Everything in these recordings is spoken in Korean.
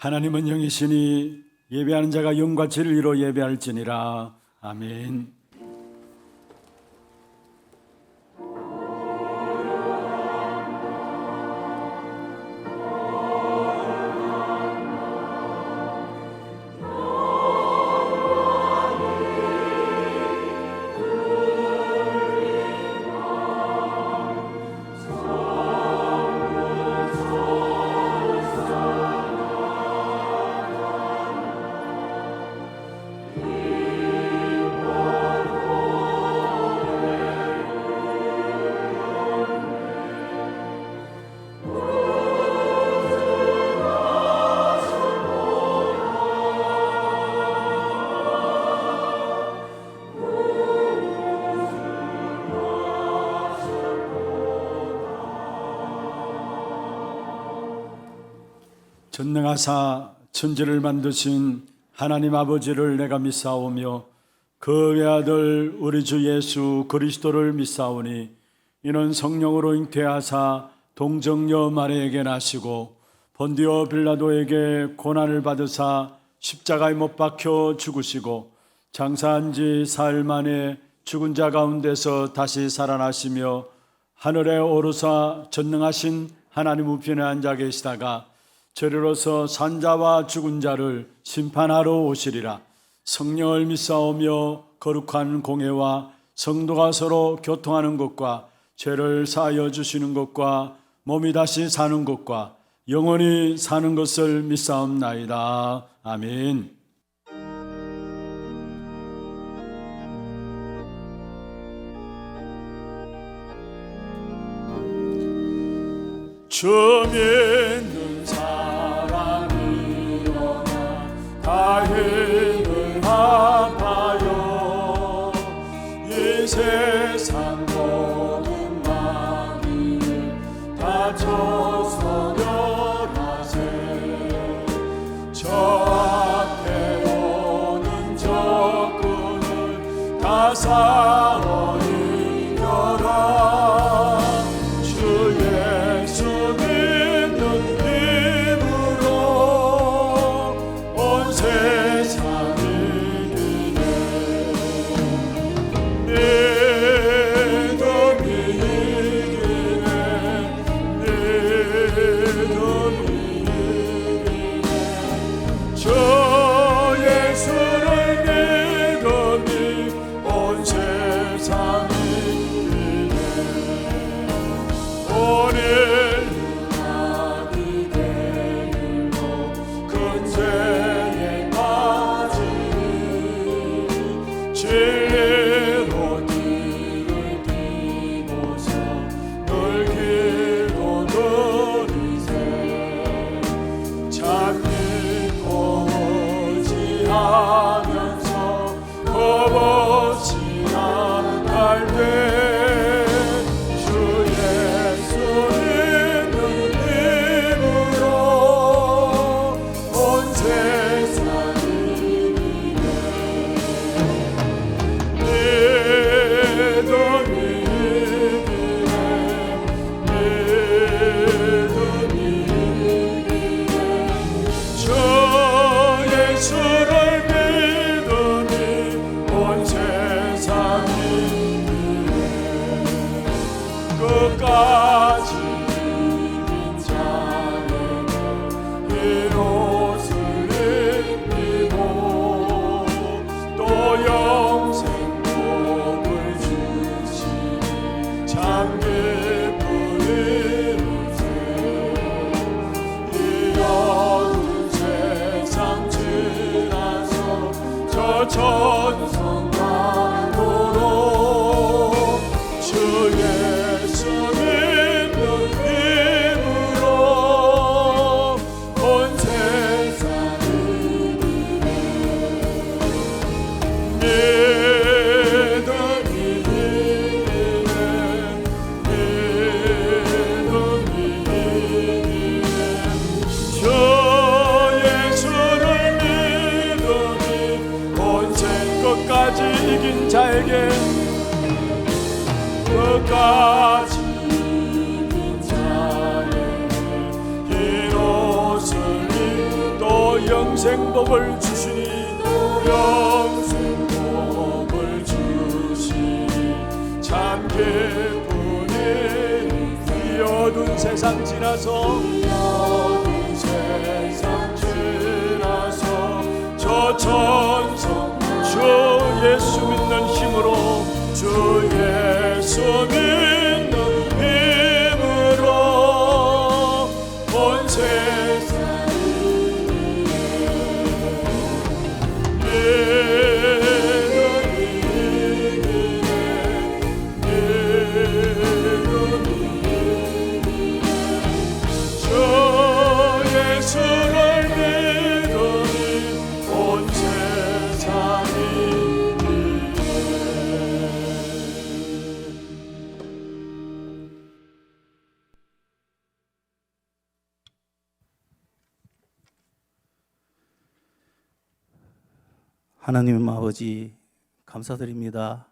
하나님은 영이시니 예배하는 자가 영과 진리로 예배할지니라. 아멘. 전능하사 천지를 만드신 하나님 아버지를 내가 믿사오며 그 외아들 우리 주 예수 그리스도를 믿사오니 이는 성령으로 잉태하사 동정녀 마리아에게 나시고 본디오 빌라도에게 고난을 받으사 십자가에 못 박혀 죽으시고 장사한 지 사흘 만에 죽은 자 가운데서 다시 살아나시며 하늘에 오르사 전능하신 하나님 우편에 앉아 계시다가 저리로서 산자와 죽은 자를 심판하러 오시리라. 성령을 믿사오며 거룩한 공회와 성도가 서로 교통하는 것과 죄를 사하여 주시는 것과 몸이 다시 사는 것과 영원히 사는 것을 믿사옵나이다. 아멘. 주 믿는 사람이 일어나 다행을 합하여 이 세상 모든 만인을 다쳐서 멸하세. 저 앞에 오는 적군을 다 싸워 이겨라. 영생복을 주시니 영생복을 주시니 참 기쁘니 이 어두운 세상 지나서 저 천성 주 예수 믿는 힘으로 주 예수 믿는 힘으로 온 세상을 주 예수를 믿으니 온 세상이 하나님 아버지 감사드립니다.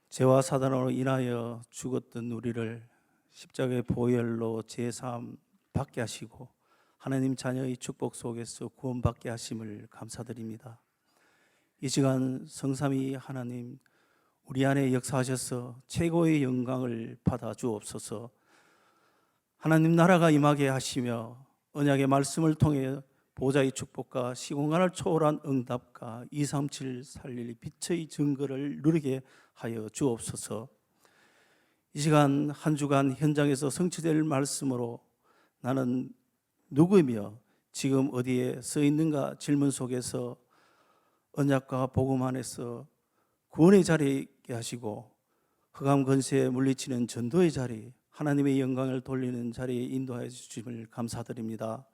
죄와 사단으로 인하여 죽었던 우리를 십자가의 보혈로 제사함 받게 하시고 하나님 자녀의 축복 속에서 구원받게 하심을 감사드립니다. 이 시간 성삼위 하나님 우리 안에 역사하셔서 최고의 영광을 받아 주옵소서. 하나님 나라가 임하게 하시며 언약의 말씀을 통해 보좌의 축복과 시공간을 초월한 응답과 237 살릴 빛의 증거를 누리게 하여 주옵소서. 이 시간 한 주간 현장에서 성취될 말씀으로 나는 누구이며 지금 어디에 서 있는가 질문 속에서 언약과 복음 안에서 구원의 자리에 있게 하시고 흑암 권세에 물리치는 전도의 자리, 하나님의 영광을 돌리는 자리에 인도하여 주심을 감사드립니다.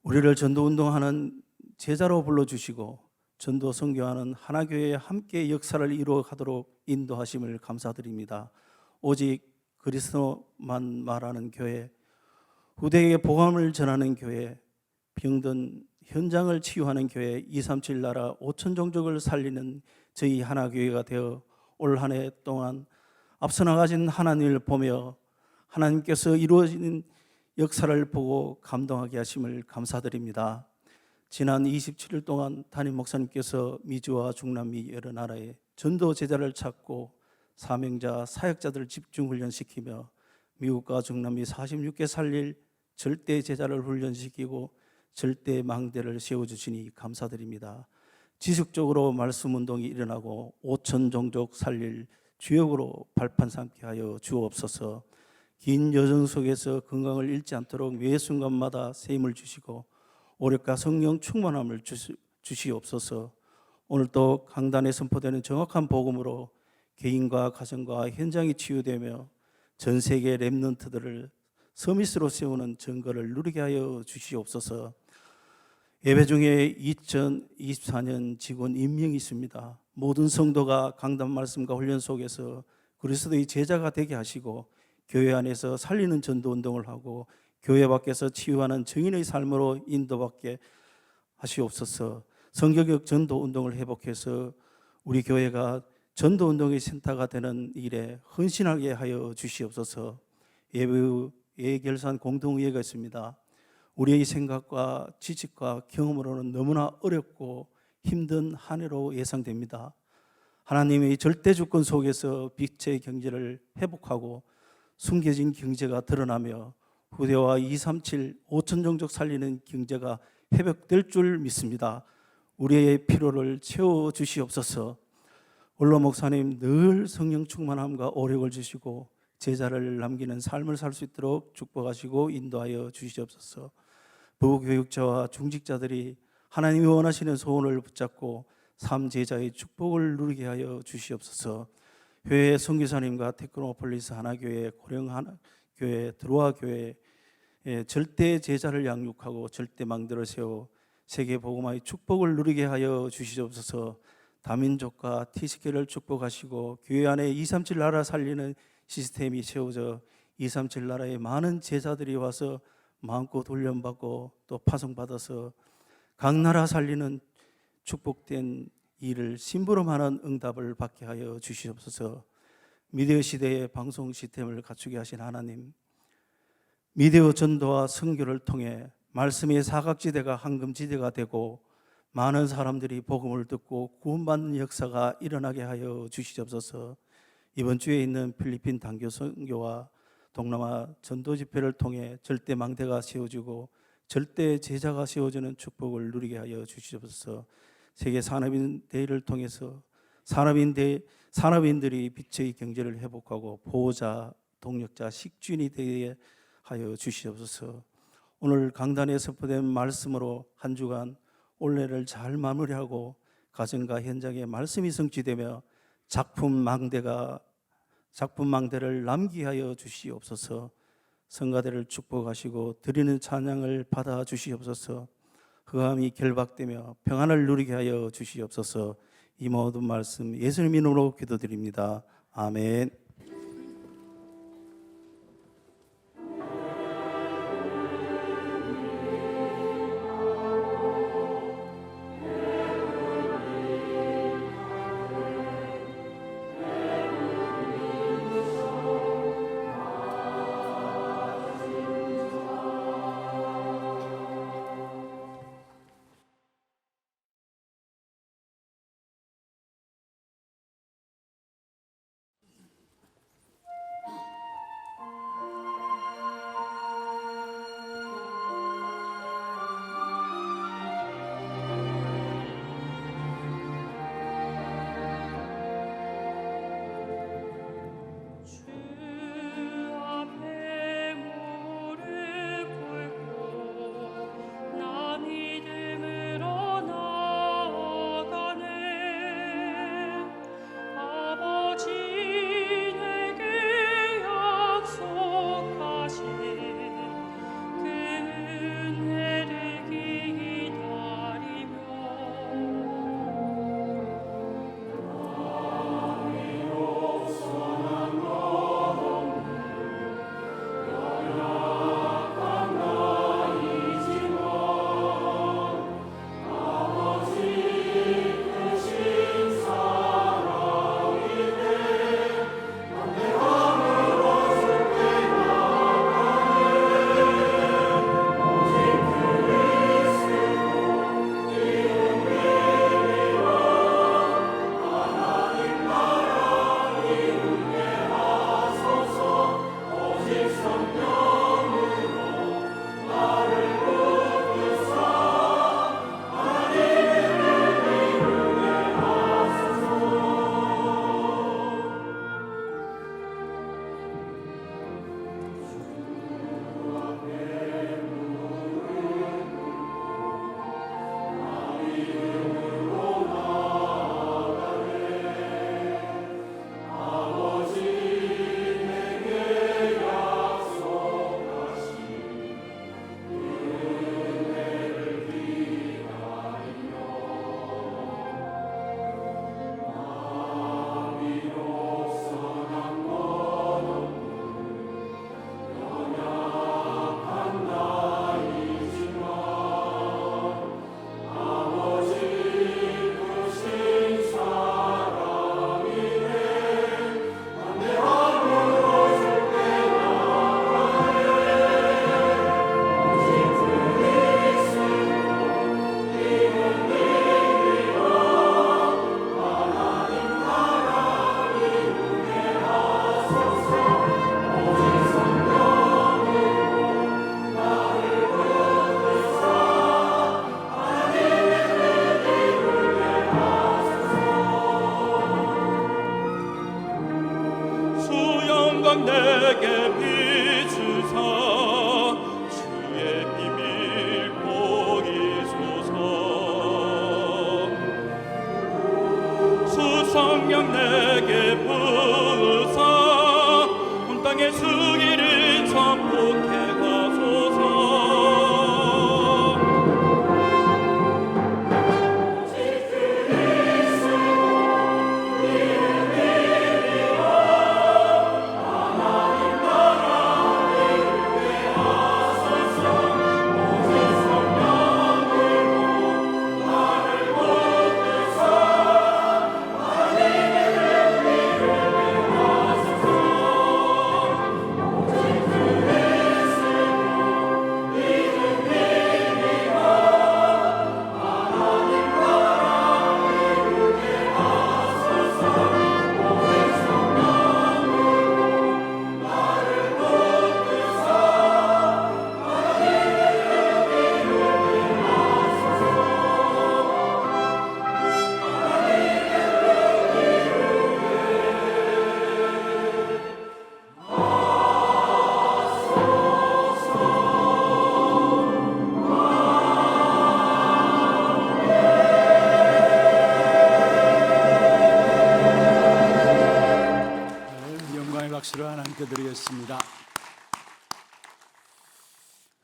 우리를 전도운동하는 제자로 불러주시고 전도 선교하는 하나교회에 함께 역사를 이루어가도록 인도하심을 감사드립니다. 오직 그리스도만 말하는 교회, 후대에게 복음을 전하는 교회, 병든 현장을 치유하는 교회, 237 나라 5천 종족을 살리는 저희 하나교회가 되어 올 한 해 동안 앞서 나가신 하나님을 보며 하나님께서 이루어지는 역사를 보고 감동하게 하심을 감사드립니다. 지난 27일 동안 담임 목사님께서 미주와 중남미 여러 나라에 전도 제자를 찾고 사명자, 사역자들을 집중 훈련시키며 미국과 중남미 46개 살릴 절대 제자를 훈련시키고 절대 망대를 세워주시니 감사드립니다. 지속적으로 말씀 운동이 일어나고 5천 종족 살릴 주역으로 발판 삼게 하여 주옵소서. 긴 여정 속에서 건강을 잃지 않도록 매 순간마다 셈을 주시고 오력과 성령 충만함을 주시옵소서. 오늘도 강단에 선포되는 정확한 복음으로 개인과 가정과 현장이 치유되며 전 세계 렘넌트들을 서밋으로 세우는 증거를 누리게 하여 주시옵소서. 예배 중에 2024년 직원 임명이 있습니다. 모든 성도가 강단 말씀과 훈련 속에서 그리스도의 제자가 되게 하시고 교회 안에서 살리는 전도 운동을 하고 교회 밖에서 치유하는 증인의 삶으로 인도받게 하시옵소서. 성교육 전도 운동을 회복해서 우리 교회가 전도 운동의 센터가 되는 일에 헌신하게 하여 주시옵소서. 예배 후 예결산 공동의회가 있습니다. 우리의 생각과 지식과 경험으로는 너무나 어렵고 힘든 한 해로 예상됩니다. 하나님의 절대 주권 속에서 빛의 경제를 회복하고 숨겨진 경제가 드러나며 후대와 237 5천 종족 살리는 경제가 회복될 줄 믿습니다. 우리의 필요를 채워주시옵소서. 원로 목사님 늘 성령 충만함과 오력을 주시고 제자를 남기는 삶을 살 수 있도록 축복하시고 인도하여 주시옵소서. 부교육자와 중직자들이 하나님이 원하시는 소원을 붙잡고 삶 제자의 축복을 누리게 하여 주시옵소서. 교회 선교사님과 테크노폴리스 하나교회, 고령 하나교회, 드로아 교회 절대 제자를 양육하고 절대 망대를 세워 세계 복음화의 축복을 누리게 하여 주시옵소서. 다민족과 티스케를 축복하시고 교회 안에 237 나라 살리는 시스템이 세워져 237 나라에 많은 제자들이 와서 마음껏 훈련받고 또 파송받아서 각 나라 살리는 축복된 일을 심부름하는 응답을 받게 하여 주시옵소서. 미디어 시대의 방송 시스템을 갖추게 하신 하나님, 미디어 전도와 선교를 통해 말씀의 사각지대가 황금지대가 되고 많은 사람들이 복음을 듣고 구원받는 역사가 일어나게 하여 주시옵소서. 이번 주에 있는 필리핀 단교 선교와 동남아 전도 집회를 통해 절대 망대가 세워지고 절대 제자가 세워지는 축복을 누리게 하여 주시옵소서. 세계 산업인 대회를 통해서 산업인들이 빛의 경제를 회복하고 보호자, 동력자, 식주인이 되게 하여 주시옵소서. 오늘 강단에 선포된 말씀으로 한 주간 올해를 잘 마무리하고 가정과 현장에 말씀이 성취되며 작품 망대를 남게 하여 주시옵소서. 성가대를 축복하시고 드리는 찬양을 받아 주시옵소서. 흑암이 결박되며 평안을 누리게 하여 주시옵소서. 이 모든 말씀 예수님 이름으로 기도드립니다. 아멘.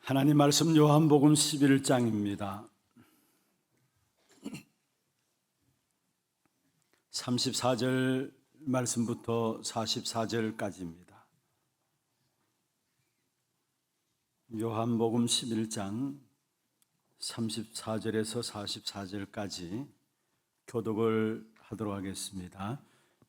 하나님 말씀 요한복음 11장입니다. 34절 말씀부터 44절까지입니다. 요한복음 11장 34절에서 44절까지 교독을 하도록 하겠습니다.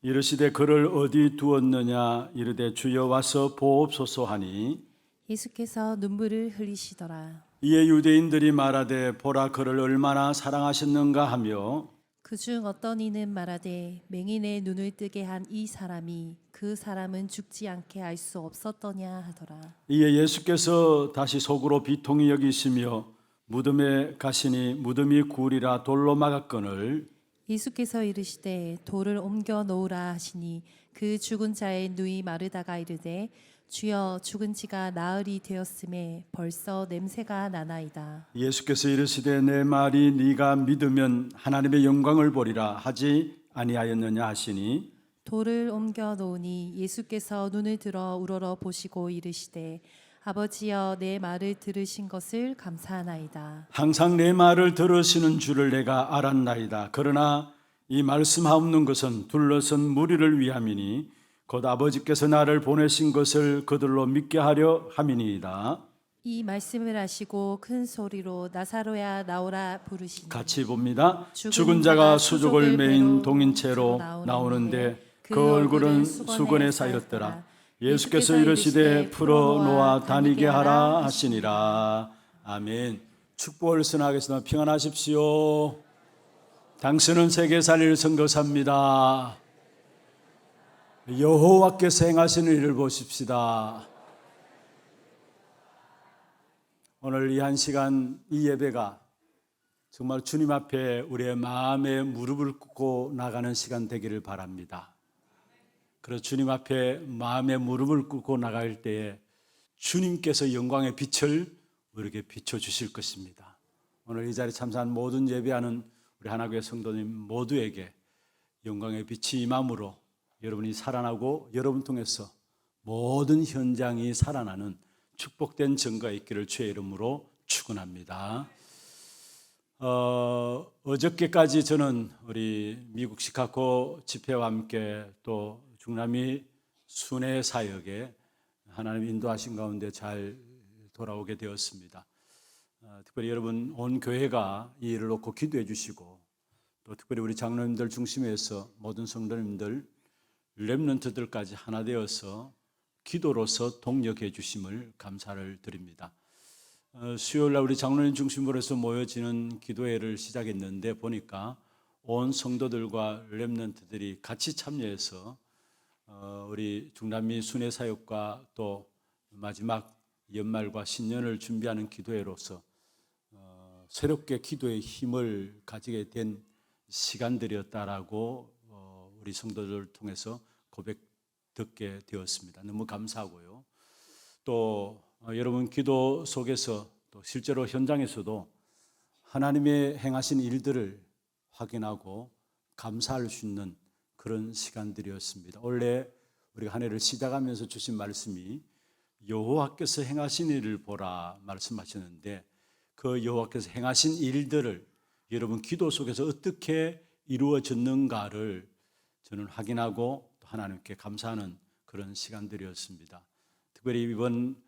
이르시되 그를 어디 두었느냐 이르되 주여 와서 보옵소서 하니 예수께서 눈물을 흘리시더라. 이에 유대인들이 말하되 보라 그를 얼마나 사랑하셨는가 하며 그중 어떤 이는 말하되 맹인의 눈을 뜨게 한 이 사람이 그 사람은 죽지 않게 알 수 없었더냐 하더라. 이에 예수께서 다시 속으로 비통히 여기시며 무덤에 가시니 무덤이 굴이라 돌로 막았거늘 예수께서 이르시되 돌을 옮겨 놓으라 하시니 그 죽은 자의 누이 마르다가 이르되 주여 죽은 지가 나흘이 되었음에 벌써 냄새가 나나이다. 예수께서 이르시되 내 말이 네가 믿으면 하나님의 영광을 보리라 하지 아니하였느냐 하시니 돌을 옮겨 놓으니 예수께서 눈을 들어 우러러 보시고 이르시되 아버지여 내 말을 들으신 것을 감사하나이다. 항상 내 말을 들으시는 줄을 내가 알았나이다. 그러나 이 말씀하옵는 것은 둘러선 무리를 위함이니 곧 아버지께서 나를 보내신 것을 그들로 믿게 하려 함이니이다. 이 말씀을 하시고 큰 소리로 나사로야 나오라 부르시니 같이 봅니다. 죽은 자가 수족을 메인 동인채로 나오는데 그 얼굴은 수건에 쌓였더라. 예수께서 이르시되 풀어 놓아 다니게 하라 하시니라. 아멘. 축복을 선하겠습니다. 평안하십시오. 당신은 세계살일 선교사입니다. 여호와께서 행하시는 일을 보십시다. 오늘 이 한 시간 이 예배가 정말 주님 앞에 우리의 마음에 무릎을 꿇고 나가는 시간 되기를 바랍니다. 그래서 주님 앞에 마음에 무릎을 꿇고 나갈 때에 주님께서 영광의 빛을 우리에게 비춰주실 것입니다. 오늘 이 자리에 참석한 모든 예배하는 우리 하나교회 성도님 모두에게 영광의 빛이 임함으로 여러분이 살아나고 여러분 통해서 모든 현장이 살아나는 축복된 증거가 있기를 주의 이름으로 축원합니다. 어저께까지 저는 우리 미국 시카고 집회와 함께 또 중남미 순회 사역에 하나님 인도하신 가운데 잘 돌아오게 되었습니다. 특별히 여러분 온 교회가 이 일을 놓고 기도해 주시고 또 특별히 우리 장로님들 중심에서 모든 성도님들 렘넌트들까지 하나 되어서 기도로서 동력해 주심을 감사를 드립니다. 수요일날 우리 장로님 중심으로 해서 모여지는 기도회를 시작했는데 보니까 온 성도들과 렘넌트들이 같이 참여해서 우리 중남미 순회 사역과 또 마지막 연말과 신년을 준비하는 기도회로서 새롭게 기도의 힘을 가지게 된 시간들이었다라고 우리 성도들을 통해서 고백 듣게 되었습니다. 너무 감사하고요. 또 여러분 기도 속에서 또 실제로 현장에서도 하나님의 행하신 일들을 확인하고 감사할 수 있는 그런 시간들이었습니다. 원래 우리가 한 해를 시작하면서 주신 말씀이 여호와께서 행하신 일을 보라 말씀하셨는데 그 여호와께서 행하신 일들을 여러분 기도 속에서 어떻게 이루어졌는가를 저는 확인하고 또 하나님께 감사하는 그런 시간들이었습니다. 특별히 이번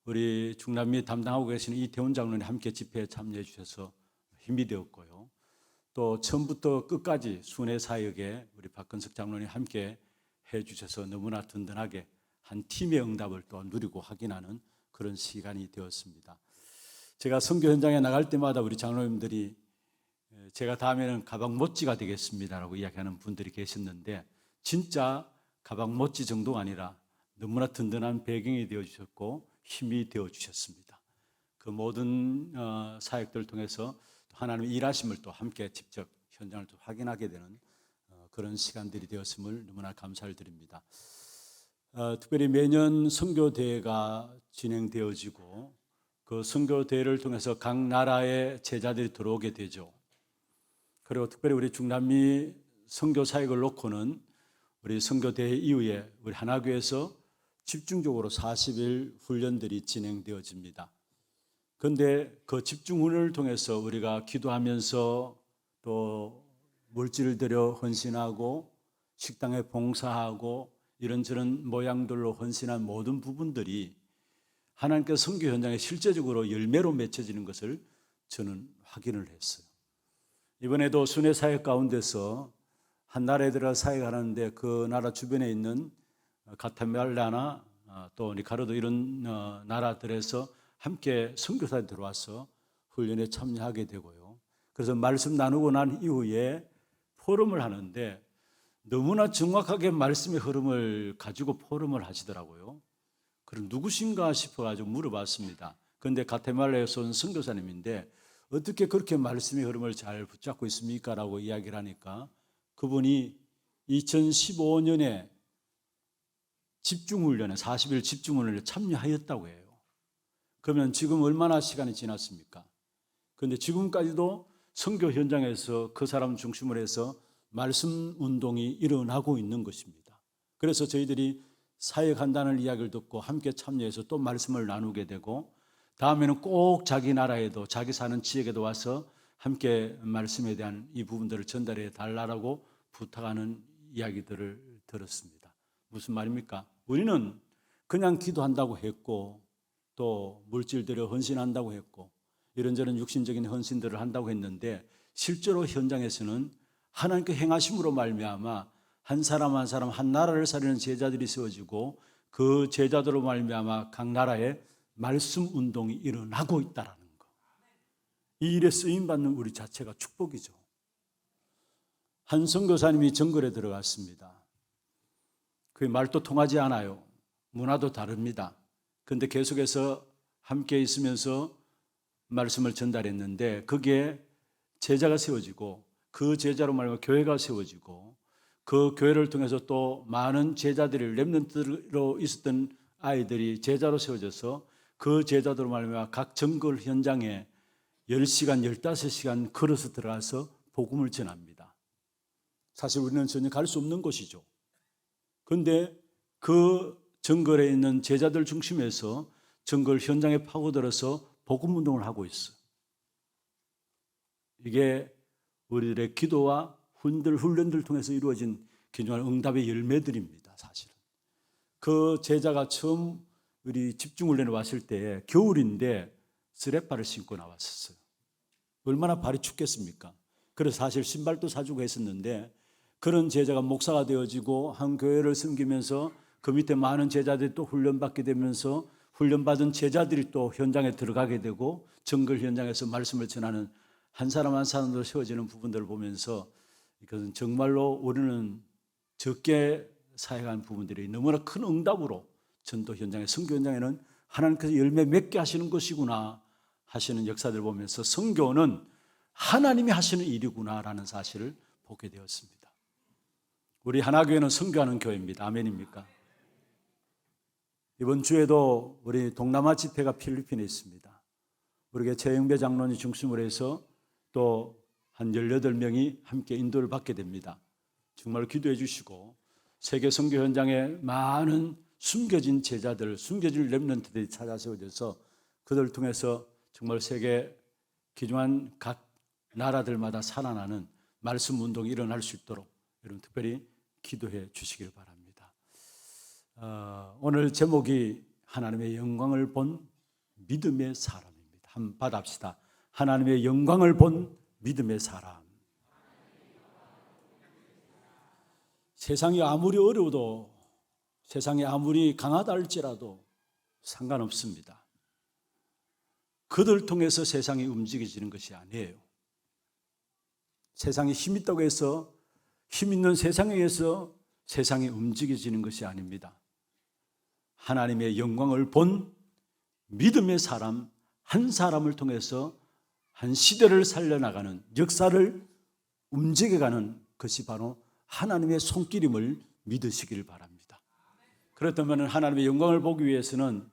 우리 중남미 담당하고 계시는 이태훈 장로님 함께 집회에 참여해 주셔서 힘이 되었고요. 또 처음부터 끝까지 순회 사역에 우리 박근석 장로님 함께 해 주셔서 너무나 든든하게 한 팀의 응답을 또 누리고 확인하는 그런 시간이 되었습니다. 제가 선교 현장에 나갈 때마다 우리 장로님들이 제가 다음에는 가방 모찌가 되겠습니다라고 이야기하는 분들이 계셨는데 진짜 가방 모찌 정도가 아니라 너무나 든든한 배경이 되어주셨고 힘이 되어주셨습니다. 그 모든 사역들을 통해서 하나님의 일하심을 또 함께 직접 현장을 또 확인하게 되는 그런 시간들이 되었음을 너무나 감사를 드립니다. 특별히 매년 선교대회가 진행되어지고 그 선교대회를 통해서 각 나라의 제자들이 들어오게 되죠. 그리고 특별히 우리 중남미 선교 사역을 놓고는 우리 선교대회 이후에 우리 하나교회에서 집중적으로 40일 훈련들이 진행되어집니다. 그런데 그 집중훈련을 통해서 우리가 기도하면서 또 물질을 들여 헌신하고 식당에 봉사하고 이런저런 모양들로 헌신한 모든 부분들이 하나님께서 선교 현장에 실제적으로 열매로 맺혀지는 것을 저는 확인을 했어요. 이번에도 순회 사역 가운데서 한 나라에 들어가 사역하는데 그 나라 주변에 있는 가테말라나 또 니카라도 이런 나라들에서 함께 선교사들이 들어와서 훈련에 참여하게 되고요. 그래서 말씀 나누고 난 이후에 포럼을 하는데 너무나 정확하게 말씀의 흐름을 가지고 포럼을 하시더라고요. 그럼 누구신가 싶어가지고 물어봤습니다. 그런데 가테말라에서 온 선교사님인데 어떻게 그렇게 말씀의 흐름을 잘 붙잡고 있습니까? 라고 이야기를 하니까 그분이 2015년에 집중훈련에 40일 집중훈련에 참여하였다고 해요. 그러면 지금 얼마나 시간이 지났습니까? 그런데 지금까지도 선교 현장에서 그 사람 중심으로 해서 말씀 운동이 일어나고 있는 것입니다. 그래서 저희들이 사역한다는 이야기를 듣고 함께 참여해서 또 말씀을 나누게 되고 다음에는 꼭 자기 나라에도 자기 사는 지역에도 와서 함께 말씀에 대한 이 부분들을 전달해 달라고 부탁하는 이야기들을 들었습니다. 무슨 말입니까? 우리는 그냥 기도한다고 했고 또 물질들을 헌신한다고 했고 이런저런 육신적인 헌신들을 한다고 했는데 실제로 현장에서는 하나님께 행하심으로 말미암아 한 사람 한 사람 한 나라를 살리는 제자들이 세워지고 그 제자들로 말미암아 각 나라에 말씀 운동이 일어나고 있다라는 거. 이 일에 쓰임 받는 우리 자체가 축복이죠. 한 선교사님이 정글에 들어갔습니다. 그 말도 통하지 않아요. 문화도 다릅니다. 그런데 계속해서 함께 있으면서 말씀을 전달했는데 거기에 제자가 세워지고 그 제자로 말하면 교회가 세워지고 그 교회를 통해서 또 많은 제자들이 렘넌트로 있었던 아이들이 제자로 세워져서 그 제자들로 말하면 각 정글 현장에 10시간, 15시간 걸어서 들어가서 복음을 전합니다. 사실 우리는 전혀 갈 수 없는 곳이죠. 그런데 그 정글에 있는 제자들 중심에서 정글 현장에 파고들어서 복음 운동을 하고 있어요. 이게 우리들의 기도와 훈련들 통해서 이루어진 귀중한 응답의 열매들입니다. 사실은 그 제자가 처음 우리 집중훈련에 왔을 때 겨울인데 스레파를 신고 나왔었어요. 얼마나 발이 춥겠습니까? 그래서 사실 신발도 사주고 했었는데 그런 제자가 목사가 되어지고 한 교회를 섬기면서 그 밑에 많은 제자들이 또 훈련받게 되면서 훈련받은 제자들이 또 현장에 들어가게 되고 정글 현장에서 말씀을 전하는 한 사람 한 사람으로 세워지는 부분들을 보면서 이것은 정말로 우리는 적게 사역한 부분들이 너무나 큰 응답으로 전도 현장에 선교 현장에는 하나님께서 열매 맺게 하시는 것이구나 하시는 역사들을 보면서 선교는 하나님이 하시는 일이구나라는 사실을 보게 되었습니다. 우리 하나교회는 선교하는 교회입니다. 아멘입니까? 이번 주에도 우리 동남아 집회가 필리핀에 있습니다. 우리 최영배 장로님 중심으로 해서 또 한 18명이 함께 인도를 받게 됩니다. 정말 기도해 주시고 세계 선교 현장에 많은 숨겨진 제자들, 숨겨진 렘넌트들이 찾아 세워져서 그들을 통해서 정말 세계 귀중한 각 나라들마다 살아나는 말씀 운동이 일어날 수 있도록 여러분 특별히 기도해 주시길 바랍니다. 오늘 제목이 하나님의 영광을 본 믿음의 사람입니다. 한번 받아봅시다. 하나님의 영광을 본 믿음의 사람. 세상이 아무리 어려워도 세상이 아무리 강하다 할지라도 상관없습니다. 그들 통해서 세상이 움직여지는 것이 아니에요. 세상에 힘 있다고 해서 힘 있는 세상에 의해서 세상이 움직여지는 것이 아닙니다. 하나님의 영광을 본 믿음의 사람 한 사람을 통해서 한 시대를 살려나가는 역사를 움직여가는 것이 바로 하나님의 손길임을 믿으시길 바랍니다. 그렇다면 하나님의 영광을 보기 위해서는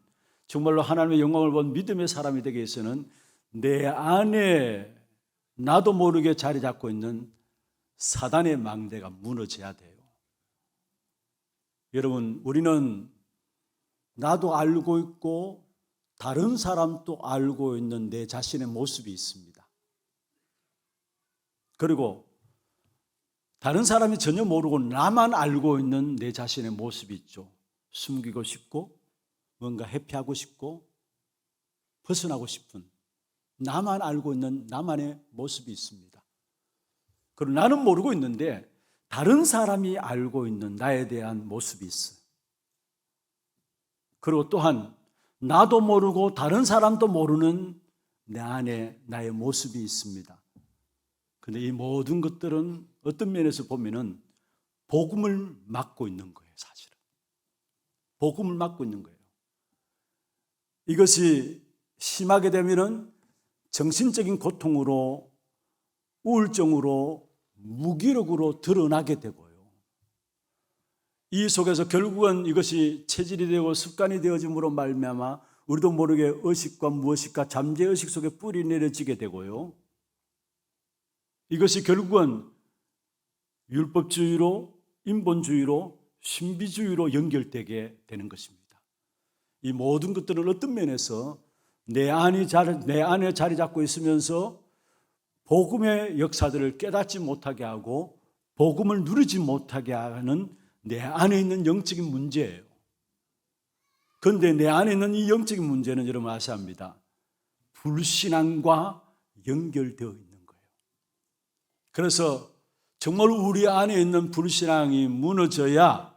정말로 하나님의 영광을 본 믿음의 사람이 되기 위해서는 내 안에 나도 모르게 자리 잡고 있는 사단의 망대가 무너져야 돼요. 여러분, 우리는 나도 알고 있고 다른 사람도 알고 있는 내 자신의 모습이 있습니다. 그리고 다른 사람이 전혀 모르고 나만 알고 있는 내 자신의 모습이 있죠. 숨기고 싶고 뭔가 회피하고 싶고 벗어나고 싶은 나만 알고 있는 나만의 모습이 있습니다. 그리고 나는 모르고 있는데 다른 사람이 알고 있는 나에 대한 모습이 있어요. 그리고 또한 나도 모르고 다른 사람도 모르는 내 안에 나의 모습이 있습니다. 그런데 이 모든 것들은 어떤 면에서 보면은 복음을 막고 있는 거예요, 사실은. 복음을 막고 있는 거예요. 이것이 심하게 되면은 정신적인 고통으로, 우울증으로, 무기력으로 드러나게 되고요. 이 속에서 결국은 이것이 체질이 되고 습관이 되어짐으로 말미암아 우리도 모르게 의식과 무의식과 잠재의식 속에 뿌리 내려지게 되고요. 이것이 결국은 율법주의로, 인본주의로, 신비주의로 연결되게 되는 것입니다. 이 모든 것들은 어떤 면에서 내 안에 자리 잡고 있으면서 복음의 역사들을 깨닫지 못하게 하고 복음을 누리지 못하게 하는 내 안에 있는 영적인 문제예요. 그런데 내 안에 있는 이 영적인 문제는 여러분 아셔야 합니다. 불신앙과 연결되어 있는 거예요. 그래서 정말 우리 안에 있는 불신앙이 무너져야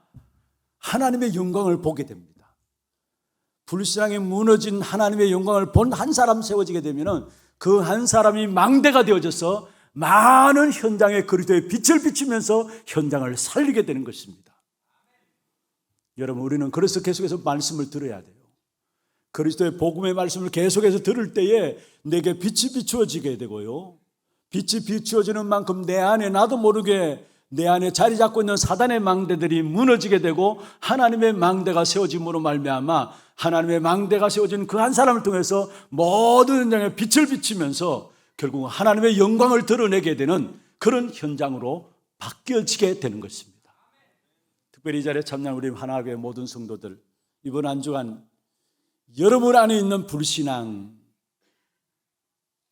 하나님의 영광을 보게 됩니다. 불신앙이 무너진 하나님의 영광을 본 한 사람 세워지게 되면 그 한 사람이 망대가 되어져서 많은 현장에 그리스도의 빛을 비추면서 현장을 살리게 되는 것입니다. 여러분, 우리는 그래서 계속해서 말씀을 들어야 돼요. 그리스도의 복음의 말씀을 계속해서 들을 때에 내게 빛이 비추어지게 되고요. 빛이 비추어지는 만큼 내 안에 나도 모르게 내 안에 자리 잡고 있는 사단의 망대들이 무너지게 되고 하나님의 망대가 세워짐으로 말미암아 하나님의 망대가 세워진 그 한 사람을 통해서 모든 현장에 빛을 비치면서 결국 하나님의 영광을 드러내게 되는 그런 현장으로 바뀌어지게 되는 것입니다. 특별히 이 자리에 참여한 우리 하나교회 모든 성도들, 이번 한 주간 여러분 안에 있는 불신앙,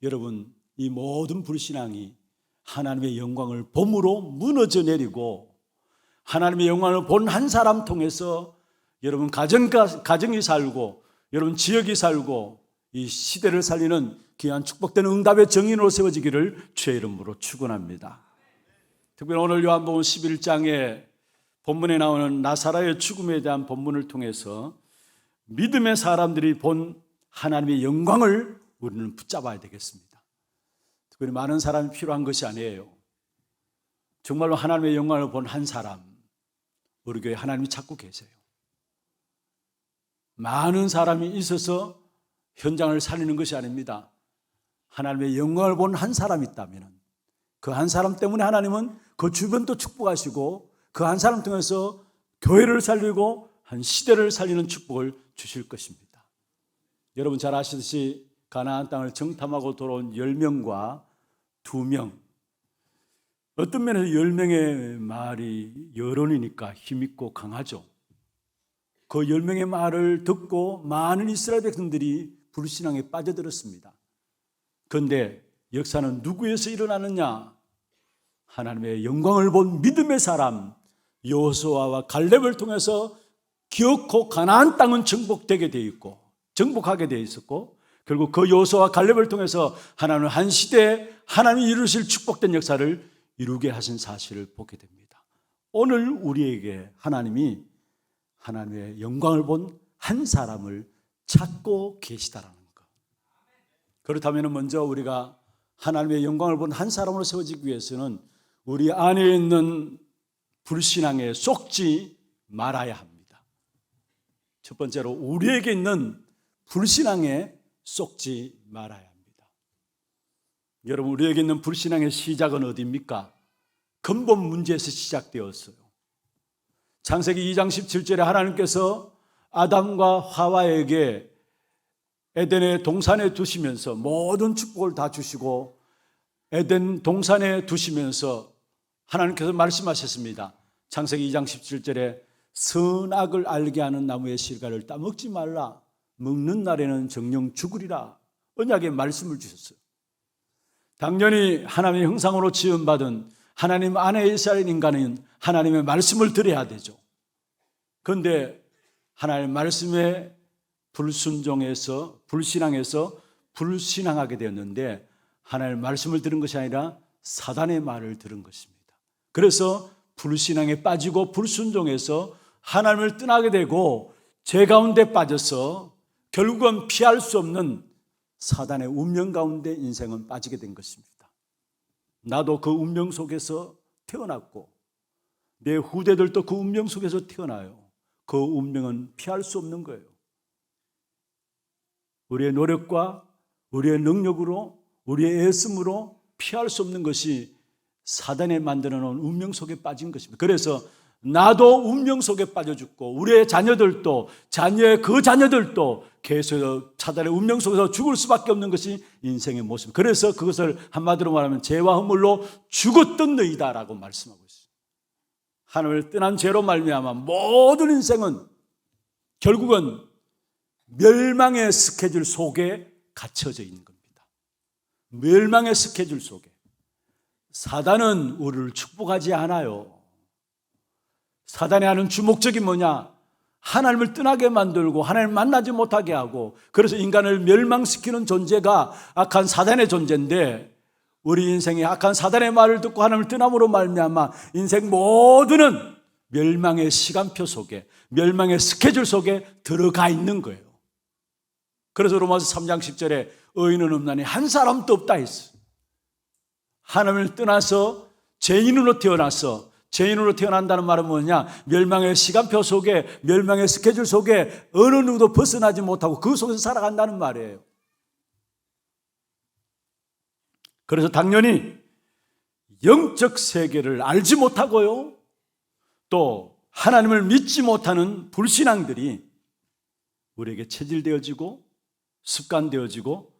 여러분 이 모든 불신앙이 하나님의 영광을 봄으로 무너져 내리고 하나님의 영광을 본 한 사람 통해서 여러분 가정이 살고 여러분 지역이 살고 이 시대를 살리는 귀한 축복된 응답의 정인으로 세워지기를 주의 이름으로 축원합니다. 특별히 오늘 요한복음 11장에 본문에 나오는 나사로의 죽음에 대한 본문을 통해서 믿음의 사람들이 본 하나님의 영광을 우리는 붙잡아야 되겠습니다. 특별히 많은 사람이 필요한 것이 아니에요. 정말로 하나님의 영광을 본 한 사람, 우리 교회에 하나님이 찾고 계세요. 많은 사람이 있어서 현장을 살리는 것이 아닙니다. 하나님의 영광을 본 한 사람이 있다면 그 한 사람 때문에 하나님은 그 주변도 축복하시고 그 한 사람 통해서 교회를 살리고 한 시대를 살리는 축복을 주실 것입니다. 여러분 잘 아시듯이 가나안 땅을 정탐하고 돌아온 10명과 2명, 어떤 면에서 10명의 말이 여론이니까 힘있고 강하죠. 그 10명의 말을 듣고 많은 이스라엘 백성들이 불신앙에 빠져들었습니다. 그런데 역사는 누구에서 일어나느냐? 하나님의 영광을 본 믿음의 사람 여호수아와 갈렙을 통해서 기어코 가나안 땅은 정복되게 되어 있고 정복하게 되어 있었고 결국 그 여호수아와 갈렙을 통해서 하나님은 한 시대에 하나님이 이루실 축복된 역사를 이루게 하신 사실을 보게 됩니다. 오늘 우리에게 하나님이 하나님의 영광을 본 한 사람을 찾고 계시다라는 것. 그렇다면 먼저 우리가 하나님의 영광을 본 한 사람으로 세워지기 위해서는 우리 안에 있는 불신앙에 속지 말아야 합니다. 첫 번째로 우리에게 있는 불신앙에 속지 말아야 합니다. 여러분, 우리에게 있는 불신앙의 시작은 어디입니까? 근본 문제에서 시작되었어요. 창세기 2장 17절에 하나님께서 아담과 하와에게 에덴의 동산에 두시면서 모든 축복을 다 주시고 에덴 동산에 두시면서 하나님께서 말씀하셨습니다. 창세기 2장 17절에 선악을 알게 하는 나무의 실과를 따먹지 말라. 먹는 날에는 정령 죽으리라 언약의 말씀을 주셨어요. 당연히 하나님의 형상으로 지음받은 하나님 안에 있어야 할 인간은 하나님의 말씀을 들어야 되죠. 그런데 하나님의 말씀에 불순종해서 불신앙해서 불신앙하게 되었는데 하나님의 말씀을 들은 것이 아니라 사단의 말을 들은 것입니다. 그래서 불신앙에 빠지고 불순종해서 하나님을 떠나게 되고 죄 가운데 빠져서 결국은 피할 수 없는 사단의 운명 가운데 인생은 빠지게 된 것입니다. 나도 그 운명 속에서 태어났고 내 후대들도 그 운명 속에서 태어나요. 그 운명은 피할 수 없는 거예요. 우리의 노력과 우리의 능력으로 우리의 애씀으로 피할 수 없는 것이 사단에 만들어 놓은 운명 속에 빠진 것입니다. 그래서 나도 운명 속에 빠져 죽고 우리의 자녀들도 자녀의 그 자녀들도 계속 사단의 운명 속에서 죽을 수밖에 없는 것이 인생의 모습. 그래서 그것을 한마디로 말하면 죄와 허물로 죽었던 너희다라고 말씀하고 있어요. 하나님을 떠난 죄로 말미암아 모든 인생은 결국은 멸망의 스케줄 속에 갇혀져 있는 겁니다. 멸망의 스케줄 속에. 사단은 우리를 축복하지 않아요. 사단이 하는 주목적이 뭐냐? 하나님을 떠나게 만들고 하나님을 만나지 못하게 하고, 그래서 인간을 멸망시키는 존재가 악한 사단의 존재인데, 우리 인생이 악한 사단의 말을 듣고 하나님을 떠남으로 말미암아 인생 모두는 멸망의 시간표 속에, 멸망의 스케줄 속에 들어가 있는 거예요. 그래서 로마서 3장 10절에 의인은 없나니 한 사람도 없다 했어요. 하나님을 떠나서 죄인으로 태어나서, 죄인으로 태어난다는 말은 뭐냐? 멸망의 시간표 속에, 멸망의 스케줄 속에 어느 누구도 벗어나지 못하고 그 속에서 살아간다는 말이에요. 그래서 당연히 영적 세계를 알지 못하고요, 또 하나님을 믿지 못하는 불신앙들이 우리에게 체질되어지고 습관되어지고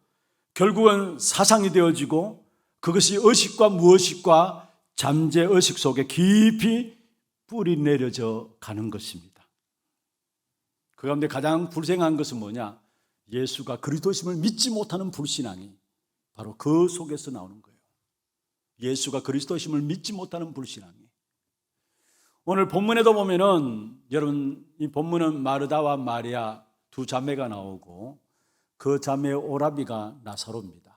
결국은 사상이 되어지고, 그것이 의식과 무의식과 잠재의식 속에 깊이 뿌리 내려져 가는 것입니다. 그 가운데 가장 불행한 것은 뭐냐? 예수가 그리스도심을 믿지 못하는 불신앙이 바로 그 속에서 나오는 거예요. 예수가 그리스도심을 믿지 못하는 불신앙이. 오늘 본문에도 보면은, 여러분, 이 본문은 마르다와 마리아 두 자매가 나오고 그 자매의 오라비가 나사로입니다.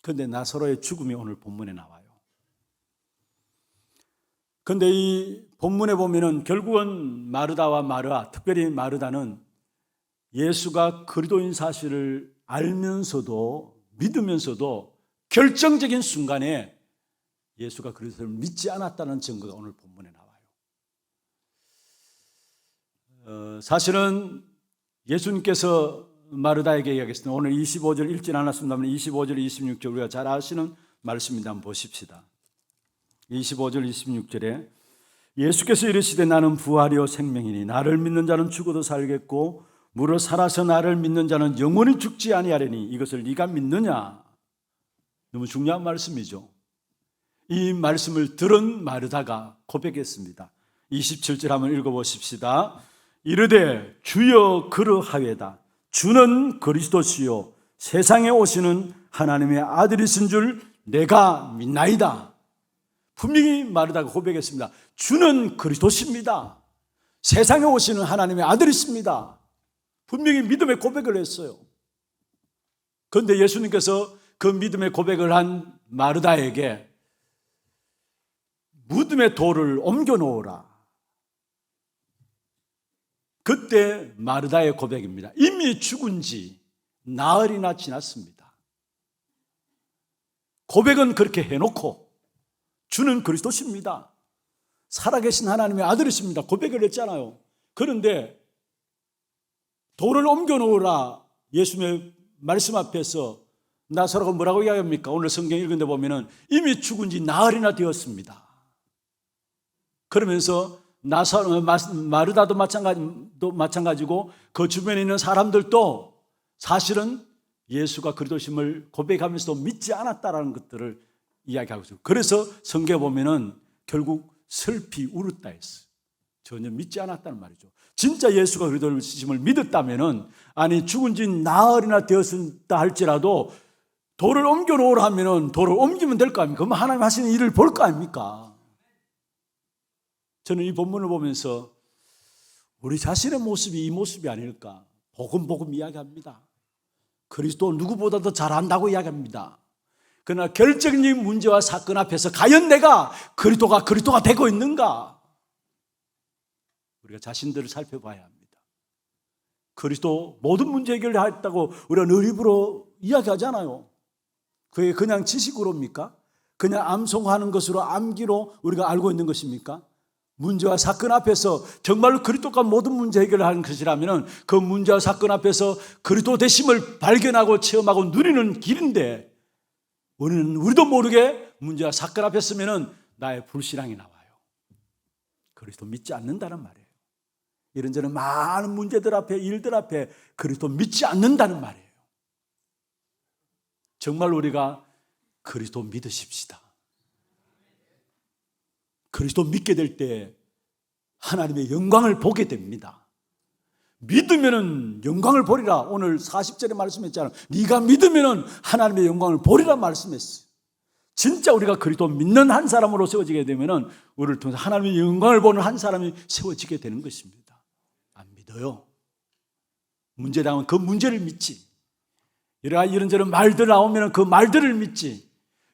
그런데 나사로의 죽음이 오늘 본문에 나와요. 그런데 이 본문에 보면은 결국은 마르다와 마르아, 특별히 마르다는 예수가 그리스도인 사실을 알면서도 믿으면서도 결정적인 순간에 예수가 그리스도를 믿지 않았다는 증거가 오늘 본문에 나와요. 사실은 예수님께서 마르다에게 이야기했습니다. 오늘 25절 읽진 않았습니다만 25절, 26절 우리가 잘 아시는 말씀입니다. 한번 보십시다. 25절, 26절에 예수께서 이르시되 나는 부활이요 생명이니 나를 믿는 자는 죽어도 살겠고 무릇 살아서 나를 믿는 자는 영원히 죽지 아니하리니 이것을 네가 믿느냐? 너무 중요한 말씀이죠. 이 말씀을 들은 마르다가 고백했습니다. 27절 한번 읽어보십시다. 이르되 주여 그러하외다. 주는 그리스도시요 세상에 오시는 하나님의 아들이신 줄 내가 믿나이다. 분명히 마르다가 고백했습니다. 주는 그리스도십니다. 세상에 오시는 하나님의 아들이십니다. 분명히 믿음의 고백을 했어요. 그런데 예수님께서 그 믿음의 고백을 한 마르다에게 무덤의 돌을 옮겨 놓으라. 그때 마르다의 고백입니다. 이미 죽은 지 나흘이나 지났습니다. 고백은 그렇게 해놓고 주는 그리스도십니다. 살아계신 하나님의 아들이십니다. 고백을 했잖아요. 그런데 돌을 옮겨놓으라 예수님의 말씀 앞에서 나사로가 뭐라고 이야기합니까? 오늘 성경 읽은데 보면은 이미 죽은 지 나흘이나 되었습니다. 그러면서 마르다도 마찬가지고 그 주변에 있는 사람들도 사실은 예수가 그리스도심을 고백하면서도 믿지 않았다라는 것들을 이야기하고 있어요. 그래서 성경에 보면은 결국 슬피 울었다 했어요. 전혀 믿지 않았다는 말이죠. 진짜 예수가 그리스도심을 믿었다면은, 아니 죽은 지 나흘이나 되었다 할지라도 돌을 옮겨 놓으라 하면은 돌을 옮기면 될 거 아닙니까? 그럼 하나님 하시는 일을 볼 거 아닙니까? 저는 이 본문을 보면서 우리 자신의 모습이 이 모습이 아닐까 보금보금 이야기합니다. 그리스도 누구보다도 잘 안다고 이야기합니다. 그러나 결정적인 문제와 사건 앞에서 과연 내가 그리스도가 되고 있는가? 우리가 자신들을 살펴봐야 합니다. 그리스도 모든 문제 해결했다고 우리가 늘 입으로 이야기하잖아요. 그게 그냥 지식으로입니까? 그냥 암송하는 것으로 암기로 우리가 알고 있는 것입니까? 문제와 사건 앞에서 정말로 그리스도가 모든 문제 해결을 하는 것이라면 그 문제와 사건 앞에서 그리스도 되심을 발견하고 체험하고 누리는 길인데, 우리도 모르게 문제와 사건 앞에 서면은 나의 불신앙이 나와요. 그리스도 믿지 않는다는 말이에요. 이런저런 많은 문제들 앞에, 일들 앞에 그리스도 믿지 않는다는 말이에요. 정말 우리가 그리스도 믿으십시다. 그리스도 믿게 될 때 하나님의 영광을 보게 됩니다. 믿으면은 영광을 보리라. 오늘 40절에 말씀했잖아요. 네가 믿으면은 하나님의 영광을 보리라 말씀했어요. 진짜 우리가 그리스도 믿는 한 사람으로 세워지게 되면은 우리를 통해서 하나님의 영광을 보는 한 사람이 세워지게 되는 것입니다. 안 믿어요. 문제 나오면 그 문제를 믿지. 이런저런 말들 나오면 그 말들을 믿지.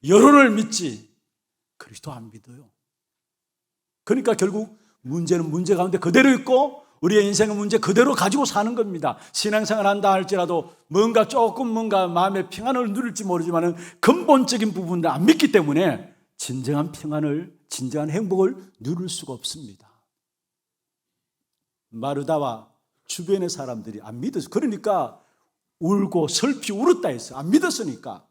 여론을 믿지. 그리스도 안 믿어요. 그러니까 결국 문제는 문제 가운데 그대로 있고 우리의 인생의 문제 그대로 가지고 사는 겁니다. 신앙생활 한다 할지라도 뭔가 마음의 평안을 누릴지 모르지만 근본적인 부분을 안 믿기 때문에 진정한 평안을, 진정한 행복을 누릴 수가 없습니다. 마르다와 주변의 사람들이 안 믿어서, 그러니까 울고 슬피 울었다 했어. 안 믿었으니까.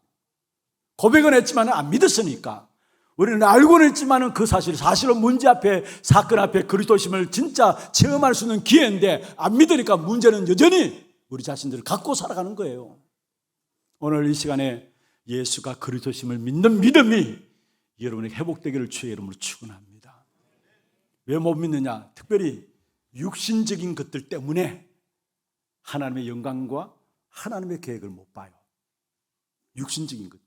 고백은 했지만 안 믿었으니까. 우리는 알고는 있지만 그 사실은 문제 앞에, 사건 앞에 그리스도심을 진짜 체험할 수 있는 기회인데 안 믿으니까 문제는 여전히 우리 자신들을 갖고 살아가는 거예요. 오늘 이 시간에 예수가 그리스도심을 믿는 믿음이 여러분에게 회복되기를 주의 이름으로 축원합니다. 왜 못 믿느냐? 특별히 육신적인 것들 때문에 하나님의 영광과 하나님의 계획을 못 봐요. 육신적인 것.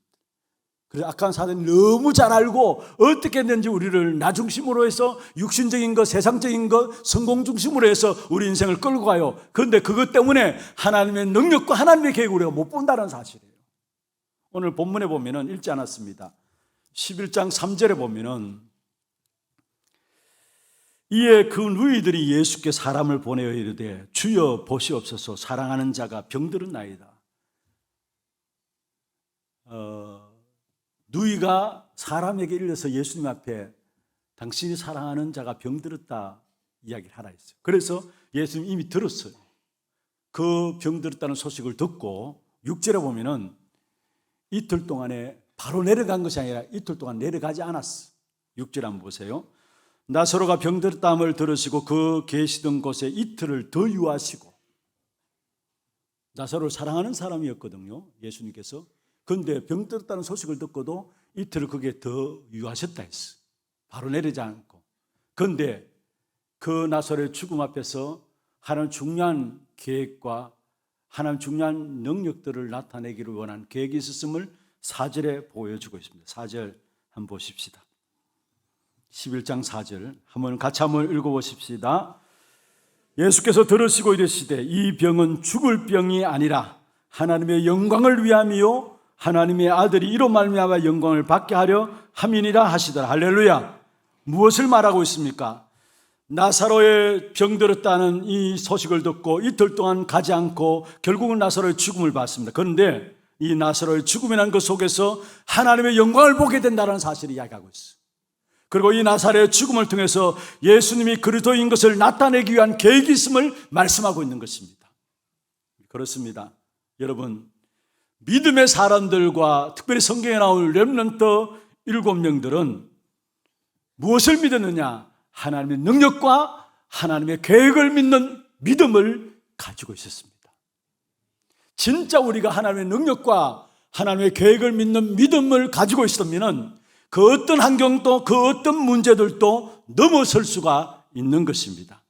그래서 악한 사단이 너무 잘 알고 어떻게 했는지 우리를 나 중심으로 해서 육신적인 것, 세상적인 것, 성공 중심으로 해서 우리 인생을 끌고 가요. 그런데 그것 때문에 하나님의 능력과 하나님의 계획을 우리가 못 본다는 사실이에요. 오늘 본문에 보면은 읽지 않았습니다. 11장 3절에 보면은 이에 그 누이들이 예수께 사람을 보내어 이르되 주여 보시옵소서 사랑하는 자가 병들었나이다. 누이가 사람에게 일러서 예수님 앞에 당신이 사랑하는 자가 병들었다 이야기를 하라 했어요. 그래서 예수님 이미 들었어요. 그 병들었다는 소식을 듣고 6절에 보면은 이틀 동안에 바로 내려간 것이 아니라 이틀 동안 내려가지 않았어. 6절 한번 보세요. 나사로가 병들었다함을 들으시고 그 계시던 곳에 이틀을 더 유하시고, 나사로를 사랑하는 사람이었거든요, 예수님께서. 그런데 병들었다는 소식을 듣고도 이틀을 거기에 더 유하셨다 했어. 바로 내리지 않고. 그런데 그 나사로의 죽음 앞에서 하나님 중요한 계획과 하나님 중요한 능력들을 나타내기를 원한 계획이 있었음을 4절에 보여주고 있습니다. 4절 한번 보십시다. 11장 4절 같이 한번 읽어보십시다. 예수께서 들으시고 이르시되 이 병은 죽을 병이 아니라 하나님의 영광을 위함이요 하나님의 아들이 이로 말미암아 영광을 받게 하려 함이니라 하시더라. 할렐루야. 무엇을 말하고 있습니까? 나사로의 병들었다는 이 소식을 듣고 이틀 동안 가지 않고 결국은 나사로의 죽음을 봤습니다. 그런데 이 나사로의 죽음이라는 것 속에서 하나님의 영광을 보게 된다는 사실을 이야기하고 있어요. 그리고 이 나사로의 죽음을 통해서 예수님이 그리스도인 것을 나타내기 위한 계획이 있음을 말씀하고 있는 것입니다. 그렇습니다. 여러분, 믿음의 사람들과 특별히 성경에 나올 렘넌트 7명들은 무엇을 믿었느냐? 하나님의 능력과 하나님의 계획을 믿는 믿음을 가지고 있었습니다. 진짜 우리가 하나님의 능력과 하나님의 계획을 믿는 믿음을 가지고 있으면 그 어떤 환경도 그 어떤 문제들도 넘어설 수가 있는 것입니다.